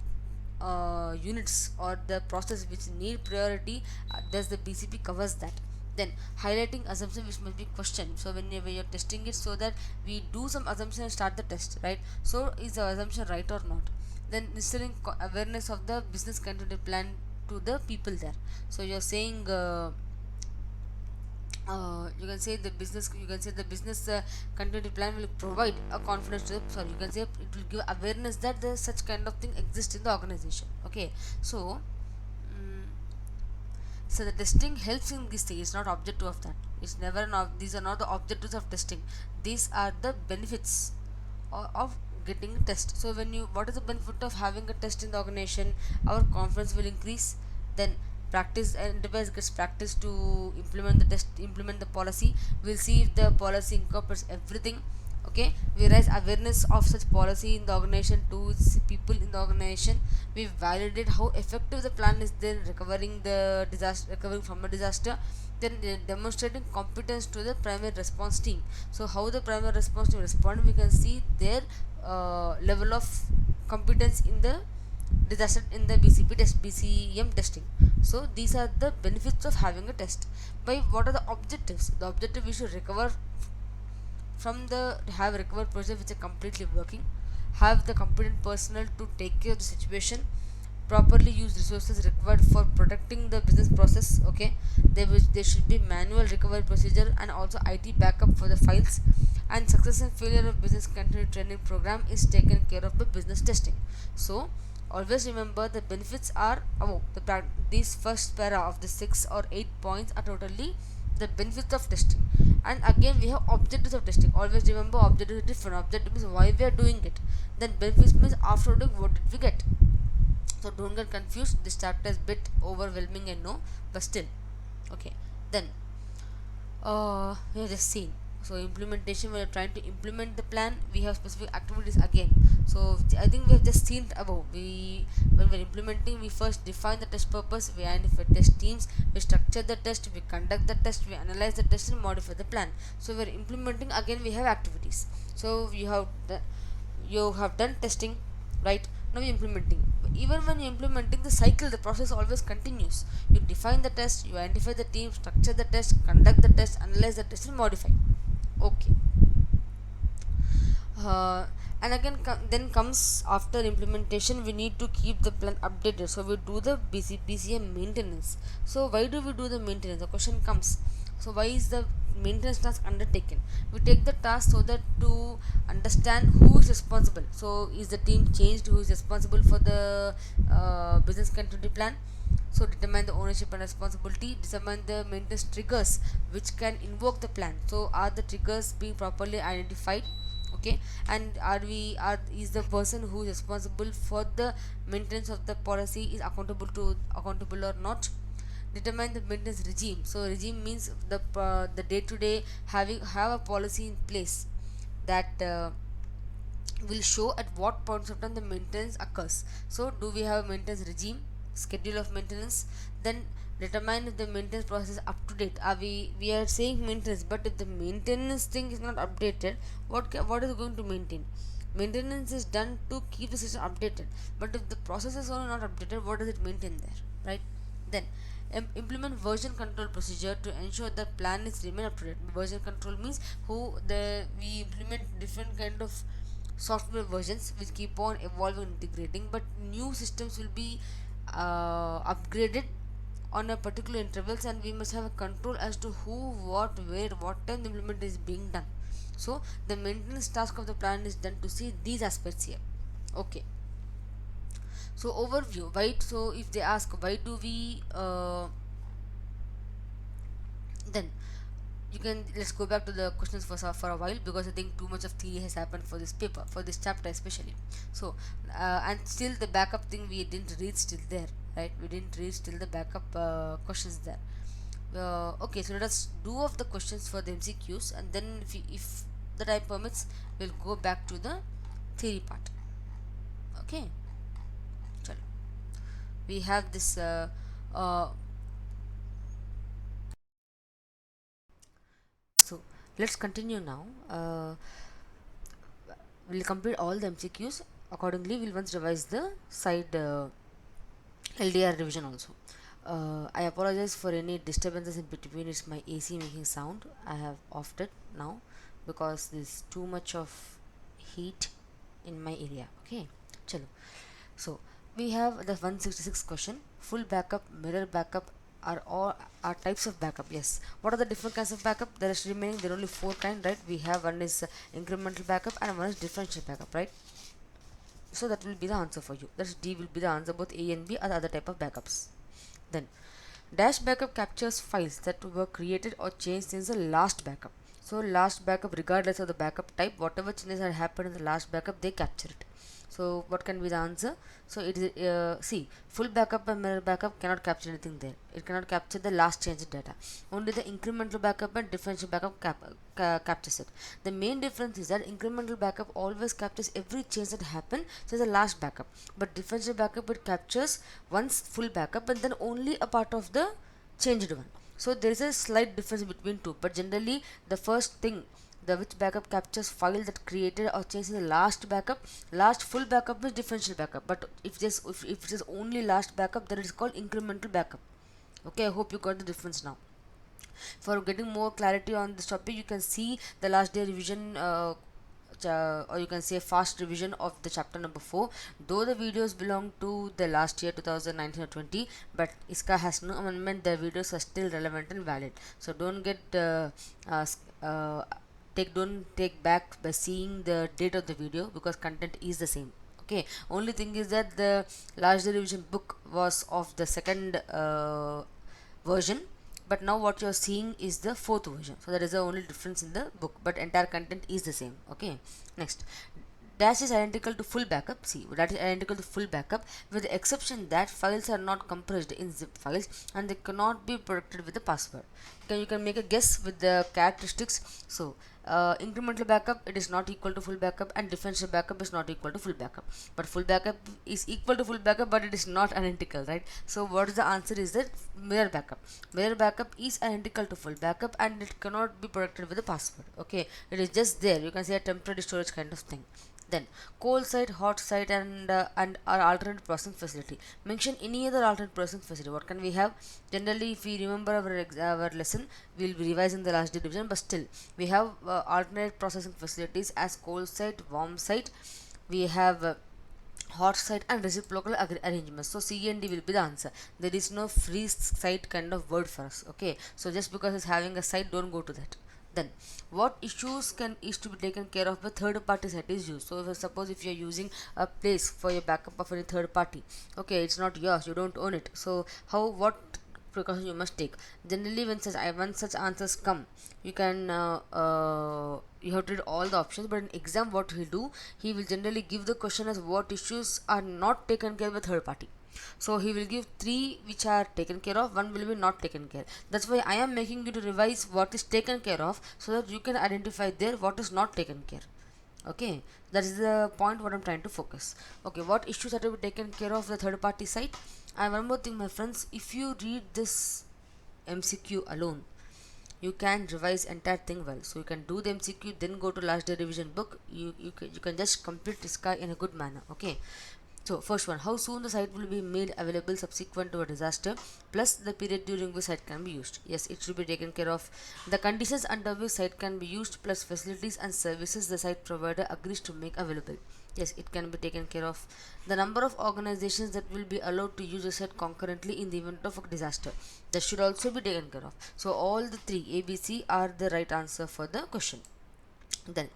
units or the process which need priority, does the BCP covers that. Then highlighting assumption which must be questioned. So whenever you're testing it, so that we do some assumption and start the test, right? So is the assumption right or not? Then instilling awareness of the business continuity plan to the people there. So you're saying you can say the business continuity plan will provide a confidence to the, sorry, you can say it will give awareness that there such kind of thing exists in the organization. Okay. So so the testing helps in this thing. It's not objective of that. It's never not. These are not the objectives of testing. These are the benefits of getting a test. So when you, what is the benefit of having a test in the organization? Our confidence will increase. Then practice, enterprise gets practice to implement the test, implement the policy. We'll see if the policy incorporates everything. Okay, we raise awareness of such policy in the organization to its people in the organization. We validate how effective the plan is then recovering the disaster, recovering from a disaster. Then demonstrating competence to the primary response team. So how the primary response team respond, we can see their level of competence in the disaster in the BCP test, BCM testing. So these are the benefits of having a test. By what are the objectives? The objective, we should recover from the, have recovered process which are completely working, have the competent personnel to take care of the situation, properly use resources required for protecting the business process. Okay, there should be manual recovery procedure and also IT backup for the files, and success and failure of business continuity training program is taken care of by business testing. So always remember the benefits are above the these first para of the 6 or 8 points are totally the benefits of testing. And again we have objectives of testing. Always remember objective is different. Objective means why we are doing it, then benefits means after doing what did we get. So don't get confused, this chapter is bit overwhelming, I know, but still. Okay. Then we have just seen, so implementation, we are trying to implement the plan, we have specific activities again. So I think we have just seen above, we, when we are implementing, we first define the test purpose, we identify test teams, we structure the test, we conduct the test, we analyze the test and modify the plan. So we are implementing, again we have activities. So you have done testing, right? Now you're implementing. Even when you're implementing the cycle, the process always continues. You define the test, you identify the team, structure the test, conduct the test, analyze the test, and modify. Okay. uh, and again then comes after implementation, we need to keep the plan updated, so we do the BCM maintenance. So why do we do the maintenance? The question comes, so why is the maintenance task undertaken? We take the task so that to understand who is responsible. So is the team changed? Who is responsible for the business continuity plan? So determine the ownership and responsibility, determine the maintenance triggers which can invoke the plan. So are the triggers being properly identified? Okay. And are is the person who is responsible for the maintenance of the policy is accountable or not? Determine the maintenance regime. So regime means the day to day having have a policy in place that will show at what points of time the maintenance occurs. So do we have a maintenance regime, schedule of maintenance? Then determine if the maintenance process is up to date. Are we are saying maintenance, but if the maintenance thing is not updated, what is it going to maintain? Maintenance is done to keep the system updated, but if the process is also not updated, what does it maintain there, right? Then implement version control procedure to ensure that plan is remain up to date. Version control means who the we implement different kind of software versions which keep on evolving and integrating, but new systems will be upgraded on a particular intervals, and we must have a control as to who, what, where, what time the implement is being done. So the maintenance task of the plan is done to see these aspects here. Okay. So overview, right? So if they ask why do we then you can, let's go back to the questions for a while, because I think too much of theory has happened for this paper, for this chapter especially. So and still the backup thing we didn't read still there, right? We didn't read still the backup questions there. Okay, so let us do of the questions for the MCQs, and then if the time permits, we'll go back to the theory part. Okay. Chalo. We have this uh, so let's continue now. We'll complete all the MCQs. Accordingly, we'll once revise the side LDR revision also. I apologize for any disturbances in between. It's my AC making sound. I have offed it now because there's too much of heat in my area. Okay, chalo. So we have the 166 question. Full backup, mirror backup are all are types of backup. Yes. What are the different kinds of backup? There is remaining. There are only four kind, right? We have one is incremental backup and one is differential backup, right? So that will be the answer for you. That's D will be the answer. Both A and B are the other type of backups. Then dash backup captures files that were created or changed since the last backup. So last backup, regardless of the backup type, whatever changes had happened in the last backup, they capture it. So what can be the answer? So it is see, full backup and mirror backup cannot capture anything there. It cannot capture the last changed data. Only the incremental backup and differential backup captures it. The main difference is that incremental backup always captures every change that happened since the last backup, but differential backup it captures once full backup and then only a part of the changed one. So there is a slight difference between two, but generally the first thing, the which backup captures file that created or changed in the last backup. Last full backup is differential backup, but if it is only last backup, then it is called incremental backup. Okay, I hope you got the difference now. For getting more clarity on this topic, you can see the last day revision or you can say fast revision of the chapter number 4, though the videos belong to the last year 2019 or 20, but ISKA has no amendment. The videos are still relevant and valid, so don't get uh, don't take back by seeing the date of the video, because content is the same. Okay, only thing is that the last day revision book was of the second version, but now what you're seeing is the fourth version, so that is the only difference in the book, but entire content is the same. Okay, next, dash is identical to full backup. See, that is identical to full backup with the exception that files are not compressed in zip files and they cannot be protected with a password. You can make a guess with the characteristics. So incremental backup, it is not equal to full backup, and differential backup is not equal to full backup. But full backup is equal to full backup, but it is not identical, right? So what is the answer is that mirror backup. Mirror backup is identical to full backup, and it cannot be protected with a password. Okay, it is just there, you can say a temporary storage kind of thing. Then cold site, hot site, and our alternate processing facility. Mention any other alternate processing facility. What can we have? Generally, if we remember our lesson, we will be revising the last day division. But still, we have alternate processing facilities as cold site, warm site. We have hot site and reciprocal arrangements. So C and D will be the answer. There is no free site kind of word for us. Okay, so just because it's having a site, don't go to that. Then what issues is to be taken care of by third party site is used. So suppose if you're using a place for your backup of any third party, okay, it's not yours, you don't own it. So what precautions you must take? Generally, when such answers come, you can you have to read all the options. But in exam, what he'll do, he will generally give the question as what issues are not taken care by third party. So he will give three which are taken care of, one will be not taken care. That's why I am making you to revise what is taken care of, so that you can identify there what is not taken care. Okay, that is the point what I'm trying to focus. Okay, what issues are to be taken care of the third party side? And one more thing, my friends, if you read this MCQ alone, you can revise entire thing well. So you can do the MCQ, then go to last day revision book. You can just complete this guy in a good manner. Okay, so first one, how soon the site will be made available subsequent to a disaster, plus the period during which site can be used. Yes, it should be taken care of. The conditions under which site can be used, plus facilities and services the site provider agrees to make available. Yes, it can be taken care of. The number of organizations that will be allowed to use the site concurrently in the event of a disaster, that should also be taken care of. So all the three ABC are the right answer for the question. Then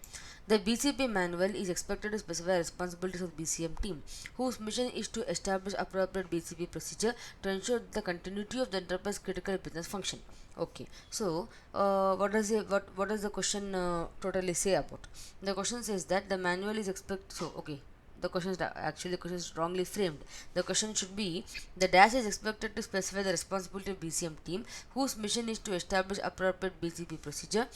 the BCP manual is expected to specify responsibilities of BCM team, whose mission is to establish appropriate BCP procedure to ensure the continuity of the enterprise critical business function. Okay, so what does the question totally say about? The question says that the manual is expected. So okay, the question is actually the question is wrongly framed. The question should be the dash is expected to specify the responsibility of BCM team, whose mission is to establish appropriate BCP procedure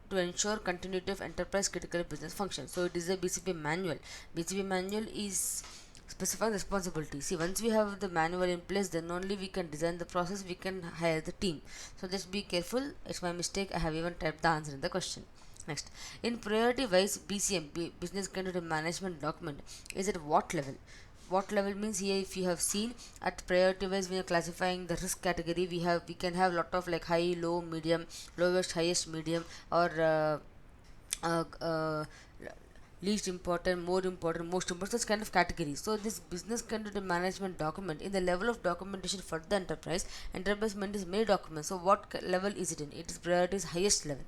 to ensure continuity of enterprise critical business function. So it is a BCP manual. BCP manual is specifying responsibility. See, once we have the manual in place, then only we can design the process, we can hire the team. So just be careful. It's my mistake, I have even typed the answer in the question. Next, in priority wise BCM, business continuity management document, is at what level? What level means here, if you have seen at priority wise, we are classifying the risk category. We can have lot of like high, low, medium, lowest, highest, medium, or uh, uh, least important, more important, most important, such kind of categories. So this business continuity management document in the level of documentation for the enterprise meant is many documents. So what level is it in? It is priority is highest level.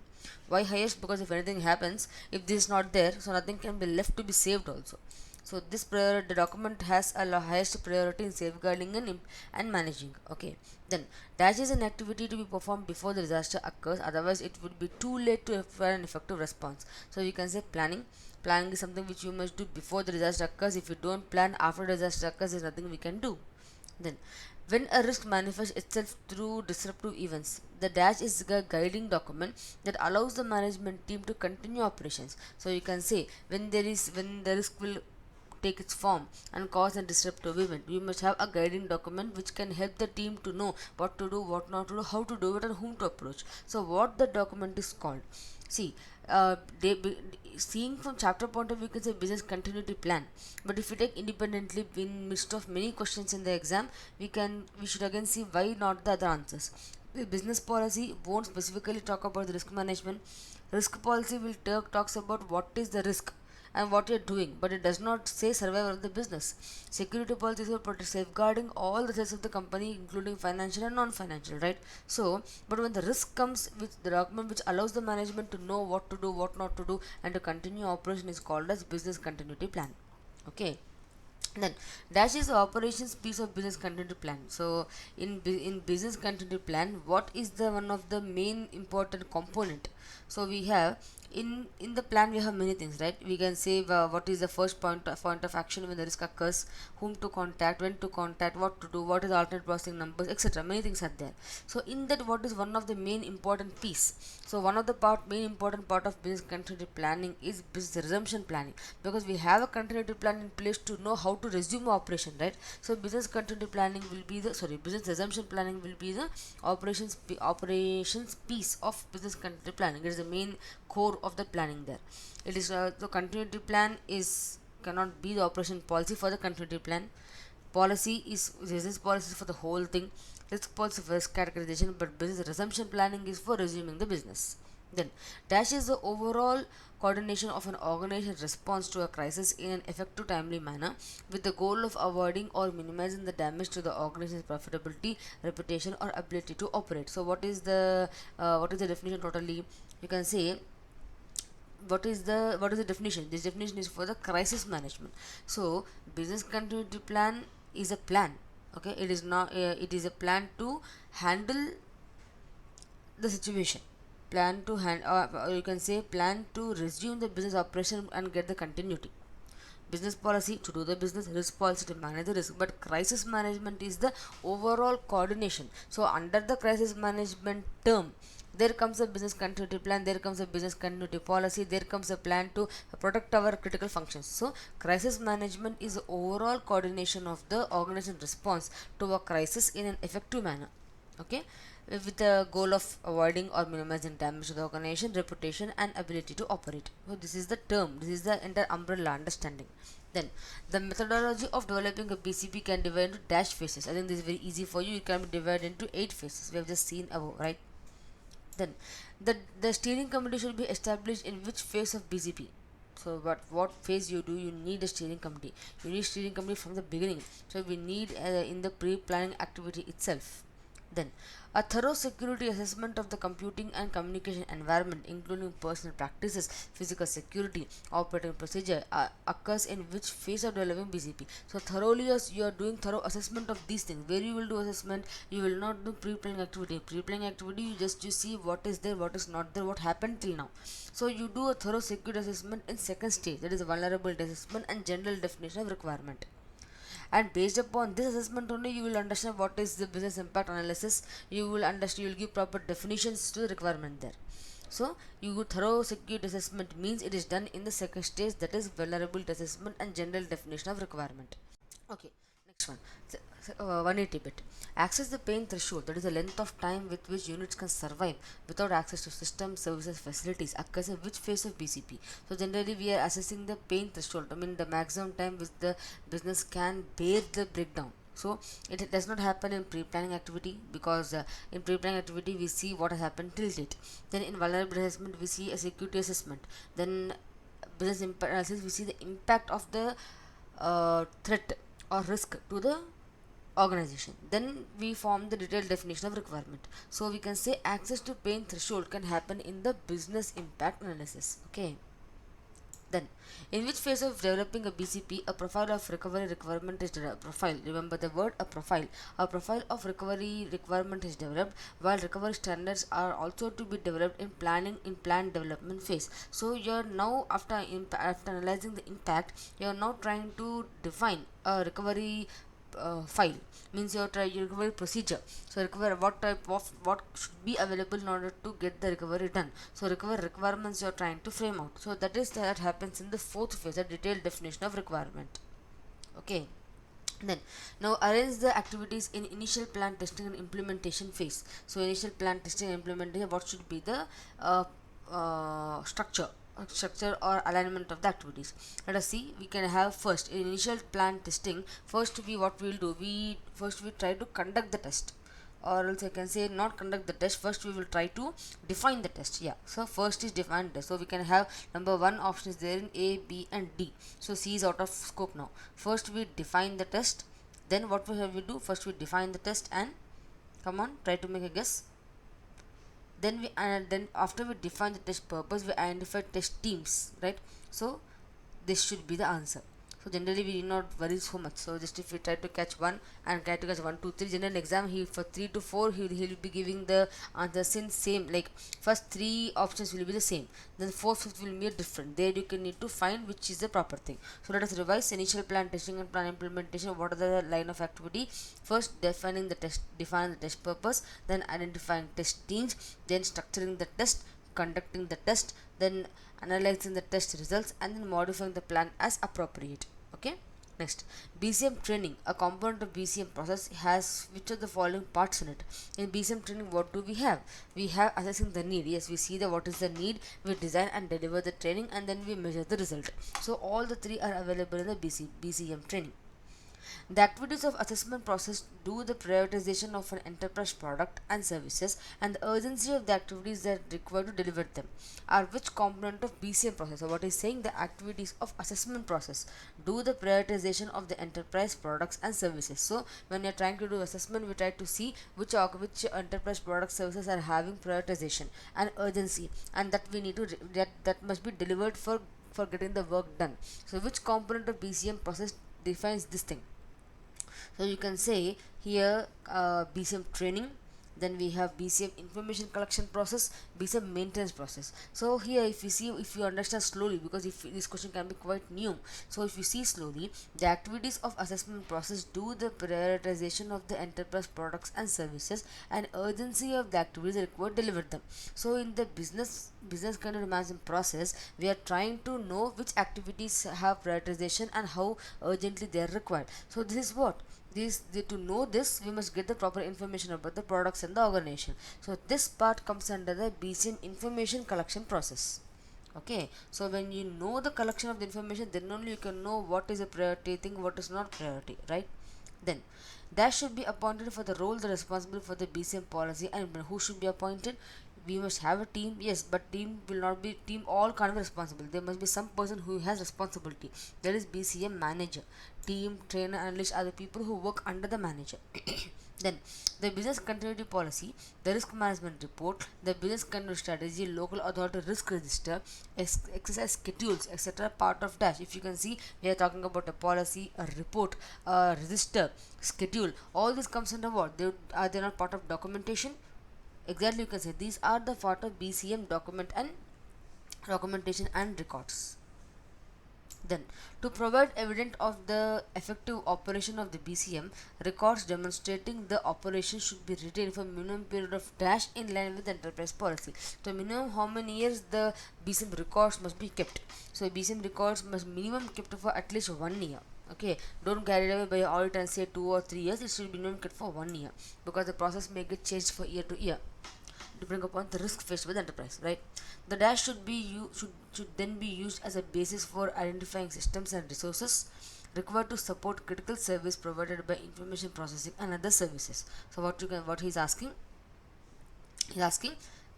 Why highest? Because if anything happens, if this is not there, so nothing can be left to be saved also. So this the document has a highest priority in safeguarding and managing. Okay, then dash is an activity to be performed before the disaster occurs, otherwise it would be too late to for an effective response. So you can say planning is something which you must do before the disaster occurs. If you don't plan after disaster occurs, there's nothing we can do. Then when a risk manifests itself through disruptive events, the dash is a guiding document that allows the management team to continue operations. So you can say when the risk will take its form and cause a disruptive event, we must have a guiding document which can help the team to know what to do, what not to do, how to do it, and whom to approach. So what the document is called? See, they seeing from chapter point of view, you can say business continuity plan. But if we take independently in midst of many questions in the exam, we should again see why not the other answers. The business policy won't specifically talk about the risk management. Risk policy will talks about what is the risk and what you're doing, but it does not say survival of the business. Security policies will protect safeguarding all the assets of the company, including financial and non-financial, right? So, but when the risk comes with the document which allows the management to know what to do, what not to do, and to continue operation is called as business continuity plan. Okay. Then dash is the operations piece of business continuity plan. So in business continuity plan, what is the one of the main important component? So we have in the plan we have many things, right? We can say what is the first point of action when the risk occurs, whom to contact, when to contact, what to do, what is the alternate processing numbers, etc. Many things are there. So in that, what is one of the main important piece? So one of the main important part of business continuity planning is business resumption planning, because we have a continuity plan in place to know how to resume operation, right? So business continuity planning will be the, sorry, business resumption planning will be the operations piece of business continuity planning. It is the main core of the planning there. It is the continuity plan is cannot be the operation policy for the continuity plan. Policy is business policy for the whole thing. Risk policy for risk categorization, but business resumption planning is for resuming the business. Then, dash is the overall coordination of an organization's response to a crisis in an effective, timely manner, with the goal of avoiding or minimizing the damage to the organization's profitability, reputation, or ability to operate. So, what is the definition totally? You can say, what is the definition? This definition is for the crisis management. So business continuity plan is a plan. Okay, it is not. It is a plan to handle the situation. Plan to or you can say plan to resume the business operation and get the continuity. Business policy to do the business, risk policy to manage the risk, but crisis management is the overall coordination. So under the crisis management term, there comes a business continuity plan, there comes a business continuity policy, there comes a plan to protect our critical functions. So crisis management is the overall coordination of the organization response to a crisis in an effective manner. Okay, with the goal of avoiding or minimizing damage to the organization, reputation, and ability to operate. So this is the term, this is the entire umbrella understanding. Then the methodology of developing a BCP can divide into dash phases. I think this is very easy for you. It can be divided into 8 phases. We have just seen above, right? Then the steering committee should be established in which phase of BCP. So what phase you do, you need a steering committee. You need steering committee from the beginning. So we need in the pre-planning activity itself. Then, a thorough security assessment of the computing and communication environment, including personal practices, physical security, operating procedure, occurs in which phase of developing BCP. So, thoroughly, as you are doing thorough assessment of these things. Where you will do assessment, you will not do pre-planning activity. Pre-planning activity, you see what is there, what is not there, what happened till now. So, you do a thorough security assessment in second stage, that is vulnerability assessment and general definition of requirement. And based upon this assessment only, you will understand what is the business impact analysis. You will understand, you will give proper definitions to the requirement there. So you thorough security assessment means it is done in the second stage, that is vulnerability assessment and general definition of requirement. Okay, next one. 180-bit. Access the pain threshold, that is the length of time with which units can survive without access to system services facilities, occurs in which phase of BCP. So generally we are assessing the pain threshold, I mean the maximum time which the business can bear the breakdown. So it does not happen in pre-planning activity, because in pre-planning activity we see what has happened till date. Then in vulnerability assessment we see a security assessment. Then business impact analysis, we see the impact of the threat or risk to the organization. Then we form the detailed definition of requirement. So we can say access to pain threshold can happen in the business impact analysis. Okay. Then, in which phase of developing a BCP, a profile of recovery requirement is developed. Profile. Remember the word a profile. A profile of recovery requirement is developed, while recovery standards are also to be developed in planning in plan development phase. So you are now after analyzing the impact, you are now trying to define a recovery file, means your recovery procedure. So recover what type of what should be available in order to get the recovery done. So recovery requirements you are trying to frame out. So that happens in the fourth phase, a detailed definition of requirement. Okay. Then now arrange the activities in initial plan testing and implementation phase. So initial plan testing and implementation, what should be the structure or alignment of the activities. Let us see. We can have first in initial plan testing. First we what we will do, we try to conduct the test, or else I can say not conduct the test. First we will try to define the test. Yeah, so first is define test. So we can have number one option is there in A, B and D. So C is out of scope now. First we define the test, then what will we do? First we define the test and come on, try to make a guess. Then after we define the test purpose, we identify test teams, right? So this should be the answer. So generally we do not worry so much. So just if we try to catch one and try to catch 1 2 3, general exam he for 3 to 4 he'll be giving the answers in same, like first three options will be the same, then fourth fifth will be different. There you can need to find which is the proper thing. So let us revise initial plan, testing and plan implementation. What are the line of activity? First define the test purpose, then identifying test teams, then structuring the test, conducting the test, then analyzing the test results, and then modifying the plan as appropriate. Okay. Next, BCM training. A component of BCM process has which of the following parts in it? In BCM training, what do we have? We have assessing the need. Yes, we see the what is the need, we design and deliver the training, and then we measure the result. So all the three are available in the BCM training. The activities of assessment process do the prioritization of an enterprise product and services, and the urgency of the activities that are required to deliver them are which component of BCM process. So what is saying, the activities of assessment process do the prioritization of the enterprise products and services. So when you are trying to do assessment, we try to see which enterprise product services are having prioritization and urgency, and that we need to that must be delivered for getting the work done. So which component of BCM process defines this thing? So you can say here BCM training, then we have BCM information collection process, BCM maintenance process. So here if you understand slowly, because if this question can be quite new, so if you see slowly, the activities of assessment process do the prioritization of the enterprise products and services and urgency of the activities required to deliver them. So in the business continuity management process, we are trying to know which activities have prioritization and how urgently they are required. So this is what to know this, we must get the proper information about the products and the organization. So this part comes under the BCM information collection process. Okay, so when you know the collection of the information, then only you can know what is a priority thing, what is not priority, right? Then there should be appointed for the role, the responsible for the BCM policy, and who should be appointed? We must have a team, yes, but team will not be team all can't be responsible. There must be some person who has responsibility. There is BCM manager, team trainer, analyst are the people who work under the manager. Then the business continuity policy, the risk management report, the business continuity strategy, local authority risk register, exercise schedules, etc. Part of dash. If you can see, we are talking about a policy, a report, a register, schedule. All this comes under what? They not part of documentation? Exactly, you can say these are the part of BCM documentation and records. Then, to provide evidence of the effective operation of the BCM, records demonstrating the operation should be retained for minimum period of dash in line with enterprise policy. So, minimum how many years the BCM records must be kept. So, BCM records must minimum kept for at least 1 year. Okay, don't carry it away by your audit and say 2 or 3 years. It should be minimum kept for 1 year, because the process may get changed for year to year depending upon the risk faced by the enterprise, right? The dash should then be used as a basis for identifying systems and resources required to support critical service provided by information processing and other services. So what he's asking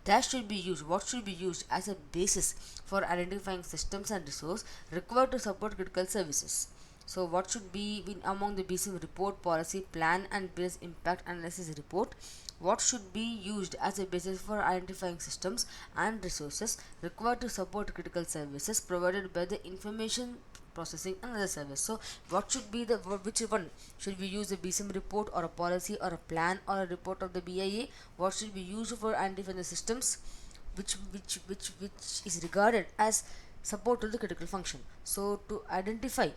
dash should be used, what should be used as a basis for identifying systems and resources required to support critical services. So what should be among the BCM report, policy, plan and business impact analysis report? What should be used as a basis for identifying systems and resources required to support critical services provided by the information processing and other service? So what should be which one should we use, a BCM report or a policy or a plan or a report of the BIA? What should be used for identifying the systems which is regarded as support to the critical function? So to identify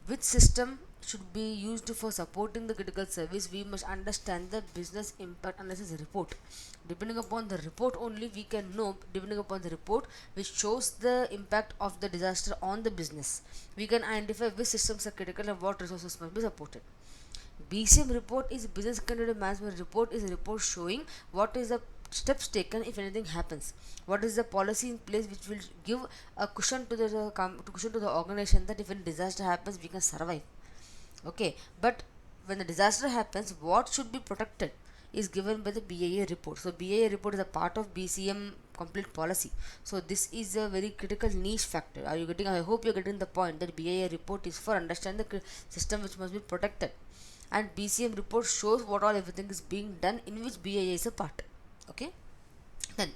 which system should be used for supporting the critical service, we must understand the business impact analysis report. Depending upon the report only, we can know, depending upon the report which shows the impact of the disaster on the business, we can identify which systems are critical and what resources must be supported. BCM report is business continuity management report, is a report showing what is the steps taken if anything happens, what is the policy in place which will give a cushion to the organization that if any disaster happens we can survive. Okay, but when the disaster happens, what should be protected is given by the BIA report. So BIA report is a part of BCM complete policy. So this is a very critical niche factor. Are you getting? I hope you're getting the point that BIA report is for understand the system which must be protected, and BCM report shows what all everything is being done in which BIA is a part. Okay, then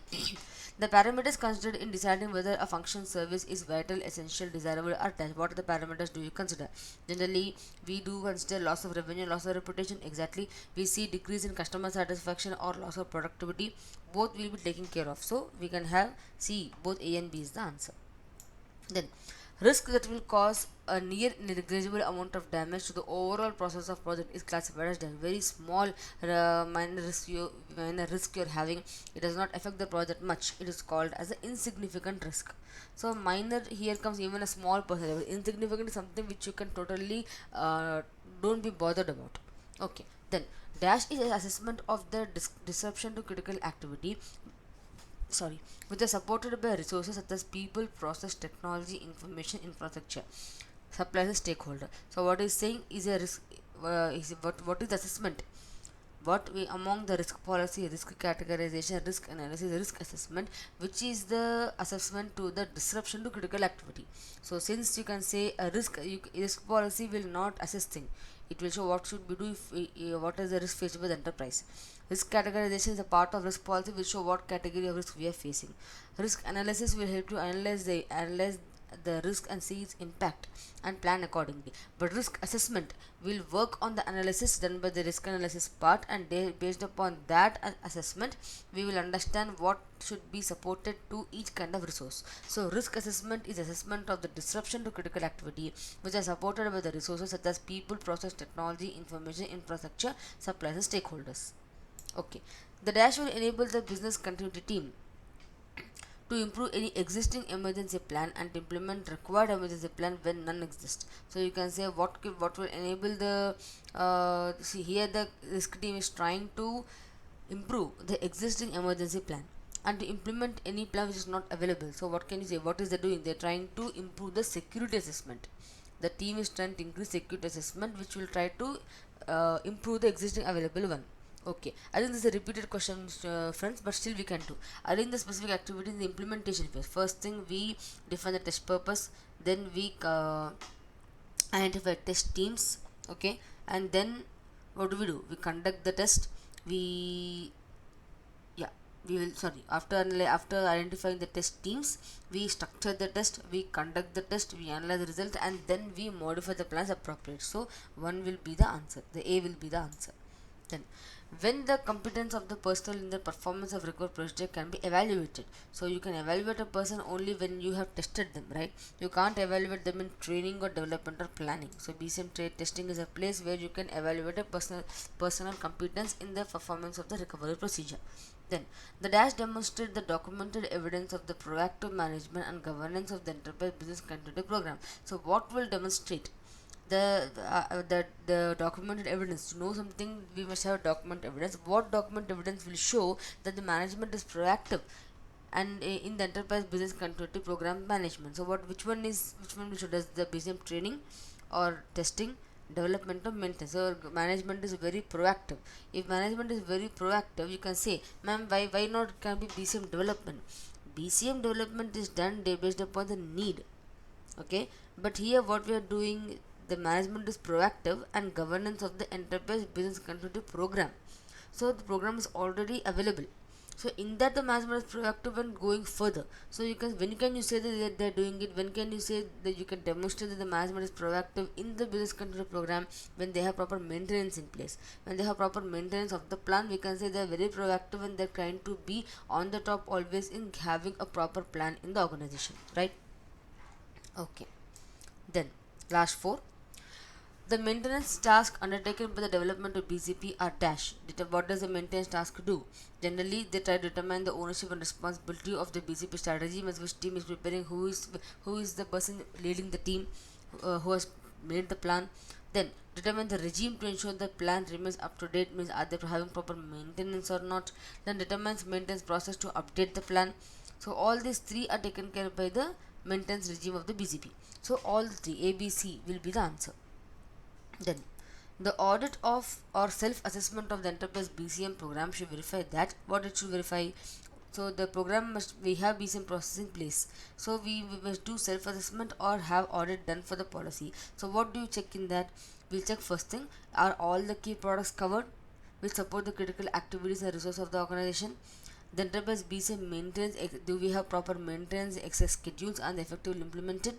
The parameters considered in deciding whether a function service is vital, essential, desirable, or dash. What are the parameters do you consider? Generally, we do consider loss of revenue, loss of reputation. Exactly, we see decrease in customer satisfaction or loss of productivity. Both will be taken care of. So we can have C. Both A and B is the answer. Then, risk that will cause a near negligible amount of damage to the overall process of project is classified as done. Very small minor risk you're having, it does not affect the project much. It is called as an insignificant risk. So minor here comes even a small percentage. Insignificant is something which you can totally don't be bothered about. Okay. Then dash is an assessment of the disruption to critical activity, sorry, which are supported by resources such as people, process, technology, information, infrastructure, supplies, and stakeholder. So what is saying is a risk. What is the assessment? What we among the risk policy, risk categorization, risk analysis, risk assessment, which is the assessment to the disruption to critical activity. So since you can say a risk policy will not assess thing, it will show what should we do if what is the risk faced by the enterprise. Risk categorization is a part of risk policy, will show what category of risk we are facing. Risk analysis will help to analyze the risk and see its impact and plan accordingly. But risk assessment will work on the analysis done by the risk analysis part, and based upon that assessment we will understand what should be supported to each kind of resource. So risk assessment is assessment of the disruption to critical activity which are supported by the resources such as people, process, technology, information, infrastructure, suppliers, and stakeholders. Okay, the dash will enable the business continuity team to improve any existing emergency plan and to implement required emergency plan when none exist. So you can say what will enable the see here the risk team is trying to improve the existing emergency plan and to implement any plan which is not available. So what can you say? What is they doing? They're trying to improve the security assessment. The team is trying to increase security assessment, which will try to improve the existing available one. Okay, I think this is a repeated question, friends, but still we can do. Arrange the specific activity in the implementation phase. First thing, we define the test purpose, then we identify test teams, okay, and then what do? We conduct the test. We yeah we will sorry after identifying the test teams, we structure the test, we conduct the test, we analyze the result, and then we modify the plans appropriate. So one will be the answer, the A will be the answer. Then when the competence of the personnel in the performance of required project can be evaluated. So you can evaluate a person only when you have tested them, right? You can't evaluate them in training or development or planning. So BCM trade testing is a place where you can evaluate a personal competence in the performance of the recovery procedure. Then the dash demonstrates the documented evidence of the proactive management and governance of the enterprise business continuity program. So what will demonstrate the documented evidence? To know something, we must have document evidence. What document evidence will show that the management is proactive and in the enterprise business continuity program management? So which one will show? Does the BCM training or testing, development or maintenance? So management is very proactive. If management is very proactive, you can say, ma'am, why not can be BCM development? BCM development is done based upon the need, okay, but here what we are doing, the management is proactive and governance of the enterprise business continuity program. So the program is already available, so in that the management is proactive and going further. So you can, when can you say that they're doing it, when can you say that you can demonstrate that the management is proactive in the business continuity program? When they have proper maintenance in place, when they have proper maintenance of the plan, we can say they're very proactive and they're trying to be on the top always in having a proper plan in the organization, right? Okay. Then last four, the maintenance task undertaken by the development of BCP are dash. What does the maintenance task do? Generally, they try to determine the ownership and responsibility of the BCP strategy, means which team is preparing, who is the person leading the team, who has made the plan. Then determine the regime to ensure the plan remains up to date, means are they having proper maintenance or not. Then determines maintenance process to update the plan. So all these three are taken care by the maintenance regime of the BCP. So all three A, B, C will be the answer. Then the audit of or self-assessment of the enterprise BCM program should verify that what it should verify. So the program must, we have BCM process in place, so we must do self-assessment or have audit done for the policy. So what do you check in that? We'll check first thing, are all the key products covered which support the critical activities and resources of the organization. The enterprise BCM maintains, do we have proper maintenance, access schedules, and effectively implemented?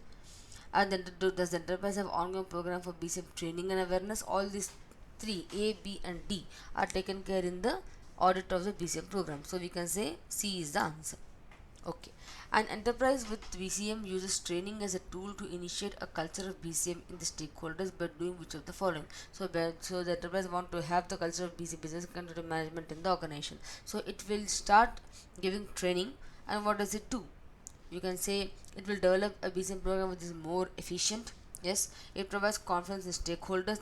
And then does the enterprise have ongoing program for BCM training and awareness? All these three, A, B, and D, are taken care in the audit of the BCM program. So we can say C is the answer. Okay. An enterprise with BCM uses training as a tool to initiate a culture of BCM in the stakeholders by doing which of the following. So the enterprise want to have the culture of BCM, business continuity management, in the organization. So it will start giving training, and what does it do? You can say it will develop a BCM program which is more efficient. Yes, it provides confidence in stakeholders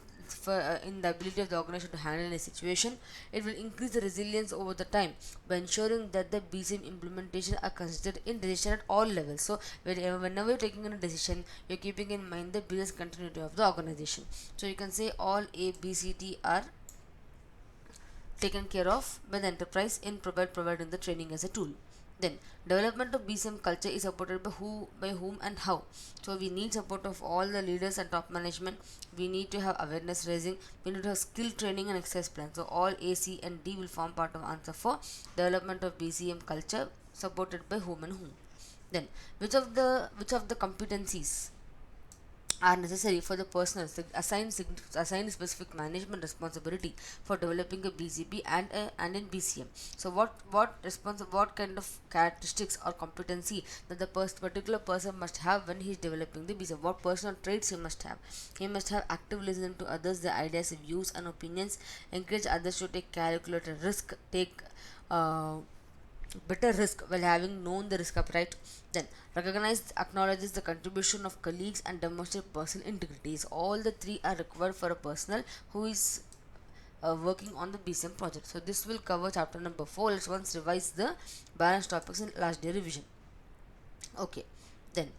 in the ability of the organization to handle a situation. It will increase the resilience over the time by ensuring that the BCM implementation are considered in decision at all levels. So whenever you're taking a decision, you're keeping in mind the business continuity of the organization. So you can say all A, B, C, D are taken care of by the enterprise in providing the training as a tool. Then development of BCM culture is supported by whom and how. So we need support of all the leaders and top management. We need to have awareness raising. We need to have skill training and exercise plan. So all A, C, and D will form part of answer for development of BCM culture, supported by whom and whom. Then which of the competencies are necessary for the personnel assign specific management responsibility for developing a BCP and in BCM. So what kind of characteristics or competency that the particular person must have when he is developing the BCM? What personal traits he must have? He must have active listening to others, their ideas, views, and opinions. Encourage others to take calculated risk. Take uh, better risk while having known the risk upright. Then recognize, acknowledges the contribution of colleagues and demonstrate personal integrities. All the three are required for a personnel who is working on the BCM project. So this will cover chapter number 4. Let's once revise the balance topics in last day revision. Okay, then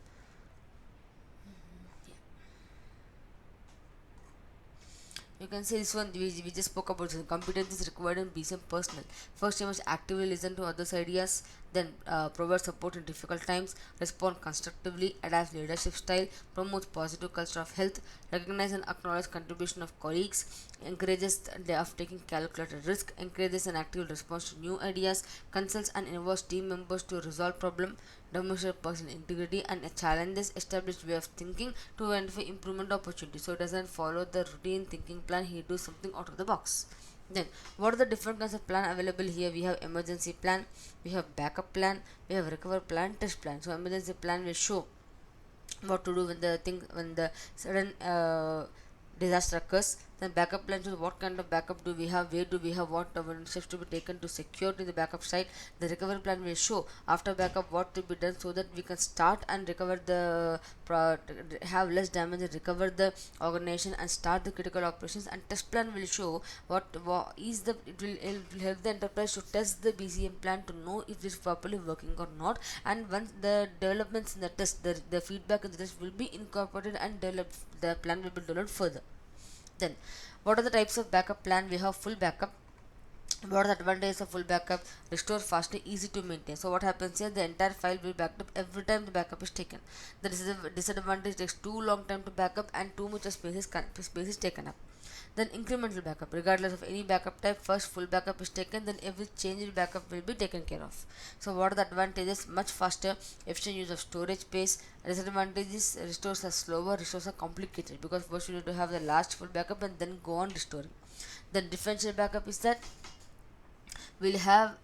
you can say this one we just spoke about. Competencies required in BCM personnel. First, you must actively listen to others' ideas, then provide support in difficult times, respond constructively, adapt leadership style, promote positive culture of health, recognize and acknowledge contribution of colleagues, encourages the of taking calculated risk, encourages an active response to new ideas, consults and involves team members to resolve problem, demonstrate personal integrity, and challenges established way of thinking to identify improvement opportunities. So it doesn't follow the routine thinking plan, he do something out of the box. Then what are the different kinds of plan available here? We have emergency plan, we have backup plan, we have recover plan, test plan. So emergency plan will show what to do when the sudden disaster occurs. Then backup plans is what kind of backup do we have, where do we have, what steps to be taken to secure to the backup site. The recovery plan will show after backup what to be done so that we can start and recover the have less damage and recover the organization and start the critical operations. And test plan will show what is the it will help the enterprise to test the BCM plan to know if it is properly working or not. And once the developments in the test, the feedback in the test will be incorporated and developed, the plan will be developed further. Then what are the types of backup plan? We have full backup. What are the advantages of full backup? Restore fastly, easy to maintain. So what happens here, the entire file will be backed up every time the backup is taken. The disadvantage, takes too long time to backup and too much of space is taken up. Then incremental backup, regardless of any backup type, first full backup is taken, then every change in backup will be taken care of. So what are the advantages? Much faster, efficient use of storage space. Disadvantages, restores are slower, restores are complicated because first you need to have the last full backup and then go on restoring. Then differential backup is that we'll have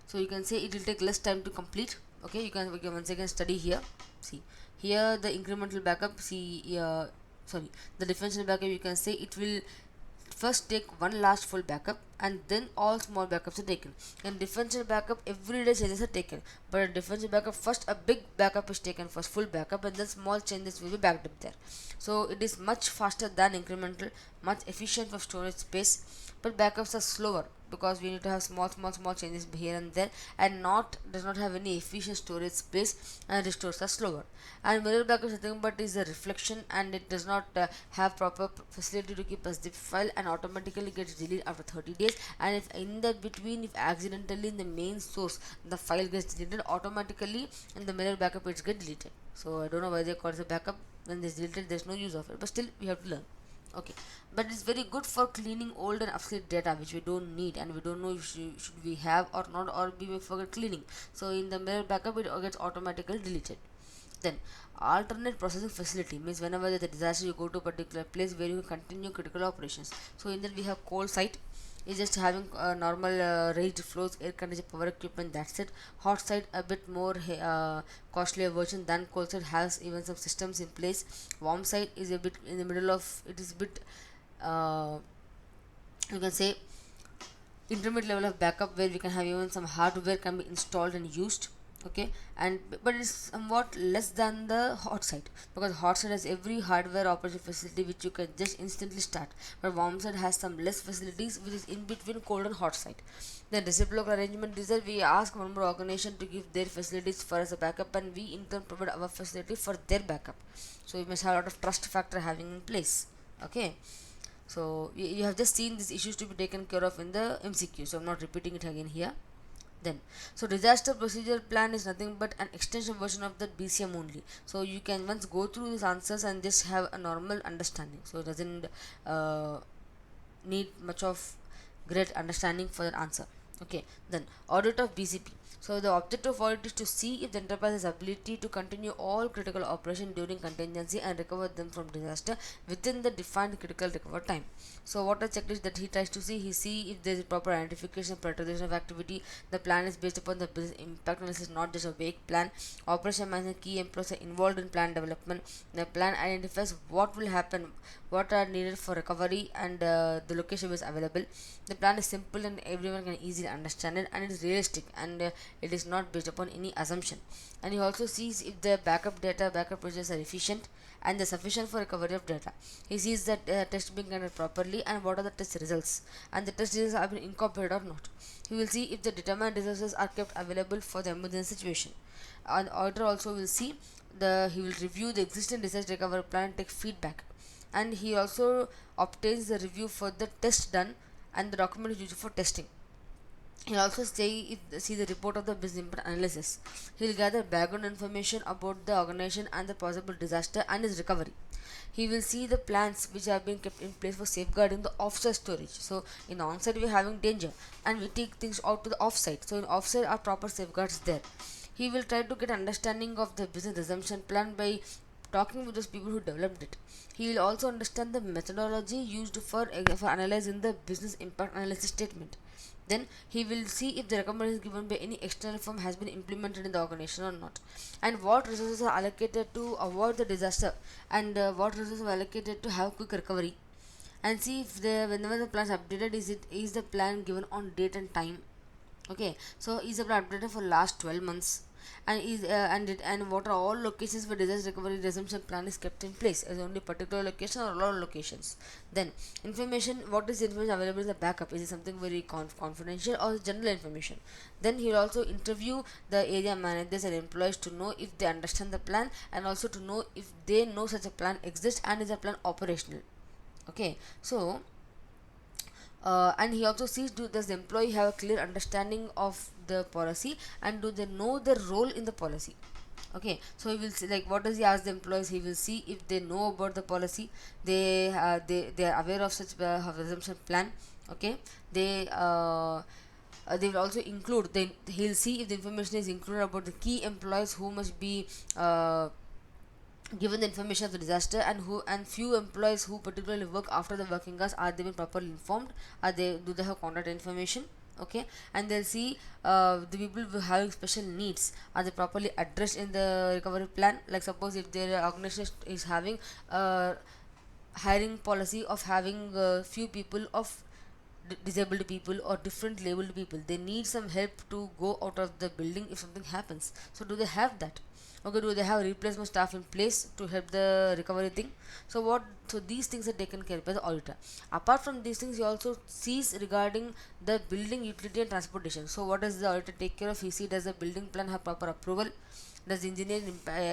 so you can say it will take less time to complete. Okay, we can once again study here. See here the incremental backup, see sorry, the differential backup, you can say it will first take one last full backup and then all small backups are taken. In differential backup everyday changes are taken, but in differential backup first a big backup is taken, first full backup, and then small changes will be backed up there. So it is much faster than incremental, much efficient for storage space, but backups are slower because we need to have small changes here and there, and not does not have any efficient storage space, and restores are slower. And mirror backup is nothing but is a reflection, and it does not have proper facility to keep a zip file and automatically gets deleted after 30 days. And if in the between, if accidentally in the main source the file gets deleted, automatically in the mirror backup it gets deleted. So I don't know why they call it a backup. When it's deleted there's no use of it, but still we have to learn. Okay, but it's very good for cleaning old and obsolete data which we don't need and we don't know if should we have or not, or we may forget cleaning. So in the mirror backup it gets automatically deleted. Then alternate processing facility means whenever there's a disaster you go to a particular place where you continue critical operations. So in that we have coal site is just having normal raised floors, air conditioned power equipment, that's it. Hot side a bit more costlier version than cold side, has even some systems in place. Warm side is a bit in the middle of it, is a bit uh, you can say intermediate level of backup where we can have even some hardware can be installed and used. Okay, and but it's somewhat less than the hot side, because hot side has every hardware operation facility which you can just instantly start, but warm side has some less facilities which is in between cold and hot side. Then reciprocal arrangement is that we ask one more organization to give their facilities for us a backup and we in turn provide our facility for their backup. So we must have a lot of trust factor having in place. Okay, so you have just seen these issues to be taken care of in the MCQ, so I'm not repeating it again here. Then, so disaster procedure plan is nothing but an extension version of the BCM only. So you can once go through these answers and just have a normal understanding. So it doesn't uh, need much of great understanding for that answer. Okay, then audit of BCP. So the objective of audit is to see if the enterprise has ability to continue all critical operation during contingency and recover them from disaster within the defined critical recover time. So what a checklist that he tries to see, he see if there is proper identification, prioritization of activity. The plan is based upon the business impact analysis, not just a vague plan. Operation management key employees are involved in plan development. The plan identifies what will happen, what are needed for recovery, and the location is available. The plan is simple and everyone can easily understand it, and it is realistic, and it is not based upon any assumption. And he also sees if the backup procedures are efficient and the sufficient for recovery of data. He sees that test being conducted properly and what are the test results, and the test results have been incorporated or not. He will see if the determined resources are kept available for the emergency situation. And auditor also will see he will review the existing disaster recovery plan and take feedback, and he also obtains the review for the test done and the document is used for testing. He'll also see the report of the business impact analysis. He'll gather background information about the organization and the possible disaster and its recovery. He will see the plans which have been kept in place for safeguarding the offsite storage. So in onsite we are having danger and we take things out to the offsite. So in offsite are proper safeguards there. He will try to get understanding of the business assumption plan by talking with those people who developed it. He will also understand the methodology used for analyzing the business impact analysis statement. Then he will see if the recommendation given by any external firm has been implemented in the organization or not, and what resources are allocated to avoid the disaster, and what resources are allocated to have quick recovery, and see if whenever the plan is updated, is the plan given on date and time. Okay, so is the plan updated for last 12 months, and and what are all locations where disaster recovery resumption plan is kept in place, is only particular location or all locations. Then information, what is the information available in the backup, is it something very confidential or general information. Then he will also interview the area managers and employees to know if they understand the plan, and also to know if they know such a plan exists and is a plan operational. Okay, so and he also sees, does the employee have a clear understanding of the policy and do they know their role in the policy. Okay, so he will see, like, what does he ask the employees, he will see if they know about the policy, they are aware of such assumption plan. Okay, they will also include, then he'll see if the information is included about the key employees who must be given the information of the disaster, and few employees who particularly work after the working hours, are they been properly informed, are they, do they have contact information. Okay, and they'll see the people who have special needs, are they properly addressed in the recovery plan. Like suppose if their organization is having a hiring policy of having few people of disabled people or different labeled people, they need some help to go out of the building if something happens, so do they have that. Okay, do they have replacement staff in place to help the recovery thing. So these things are taken care by the auditor. Apart from these things, he also sees regarding the building utility and transportation. So what does the auditor take care of? He sees, does the building plan have proper approval, does the engineer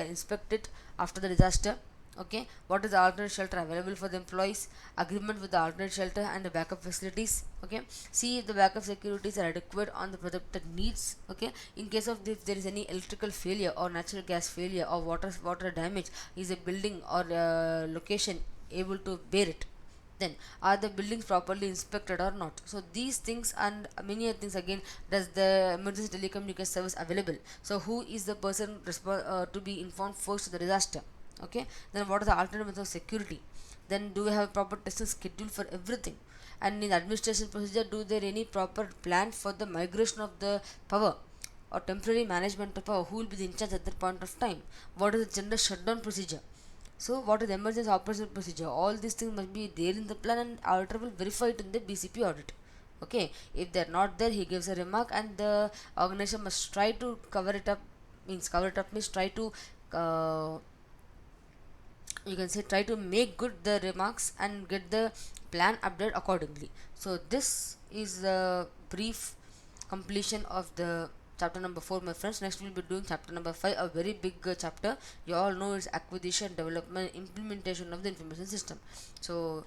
inspect it after the disaster. Okay, what is the alternate shelter available for the employees, agreement with the alternate shelter and the backup facilities. Okay, see if the backup securities are adequate on the projected needs. Okay, in case of if there is any electrical failure or natural gas failure or water damage, is a building or location able to bear it. Then, are the buildings properly inspected or not? So these things and many other things again. Does the emergency telecommunication service available? So who is the person to be informed first of the disaster? Okay. Then what are the alternative methods of security? Then do we have a proper testing schedule for everything? And in administration procedure, do there any proper plan for the migration of the power or temporary management of power? Who will be the in charge at that point of time? What is the general shutdown procedure? So, what is the emergency operation procedure? All these things must be there in the plan, and auditor will verify it in the BCP audit. Okay, if they're not there, he gives a remark, and the organization must try to cover it up. Means cover it up means try to uh, you can say try to make good the remarks and get the plan update accordingly. So this is the brief completion of the chapter number 4, my friends. Next we'll be doing chapter number 5, a very big chapter. You all know it's acquisition, development, implementation of the information system. So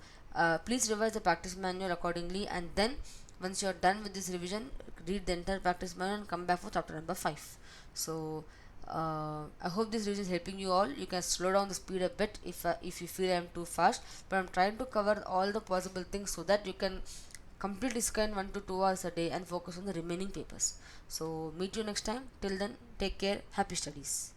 please revise the practice manual accordingly, and then once you're done with this revision, read the entire practice manual and come back for chapter number 5. So I hope this revision is helping you all. You can slow down the speed a bit if you feel I'm too fast, but I'm trying to cover all the possible things so that you can complete this kind 1 to 2 hours a day and focus on the remaining papers. So meet you next time. Till then, take care. Happy studies.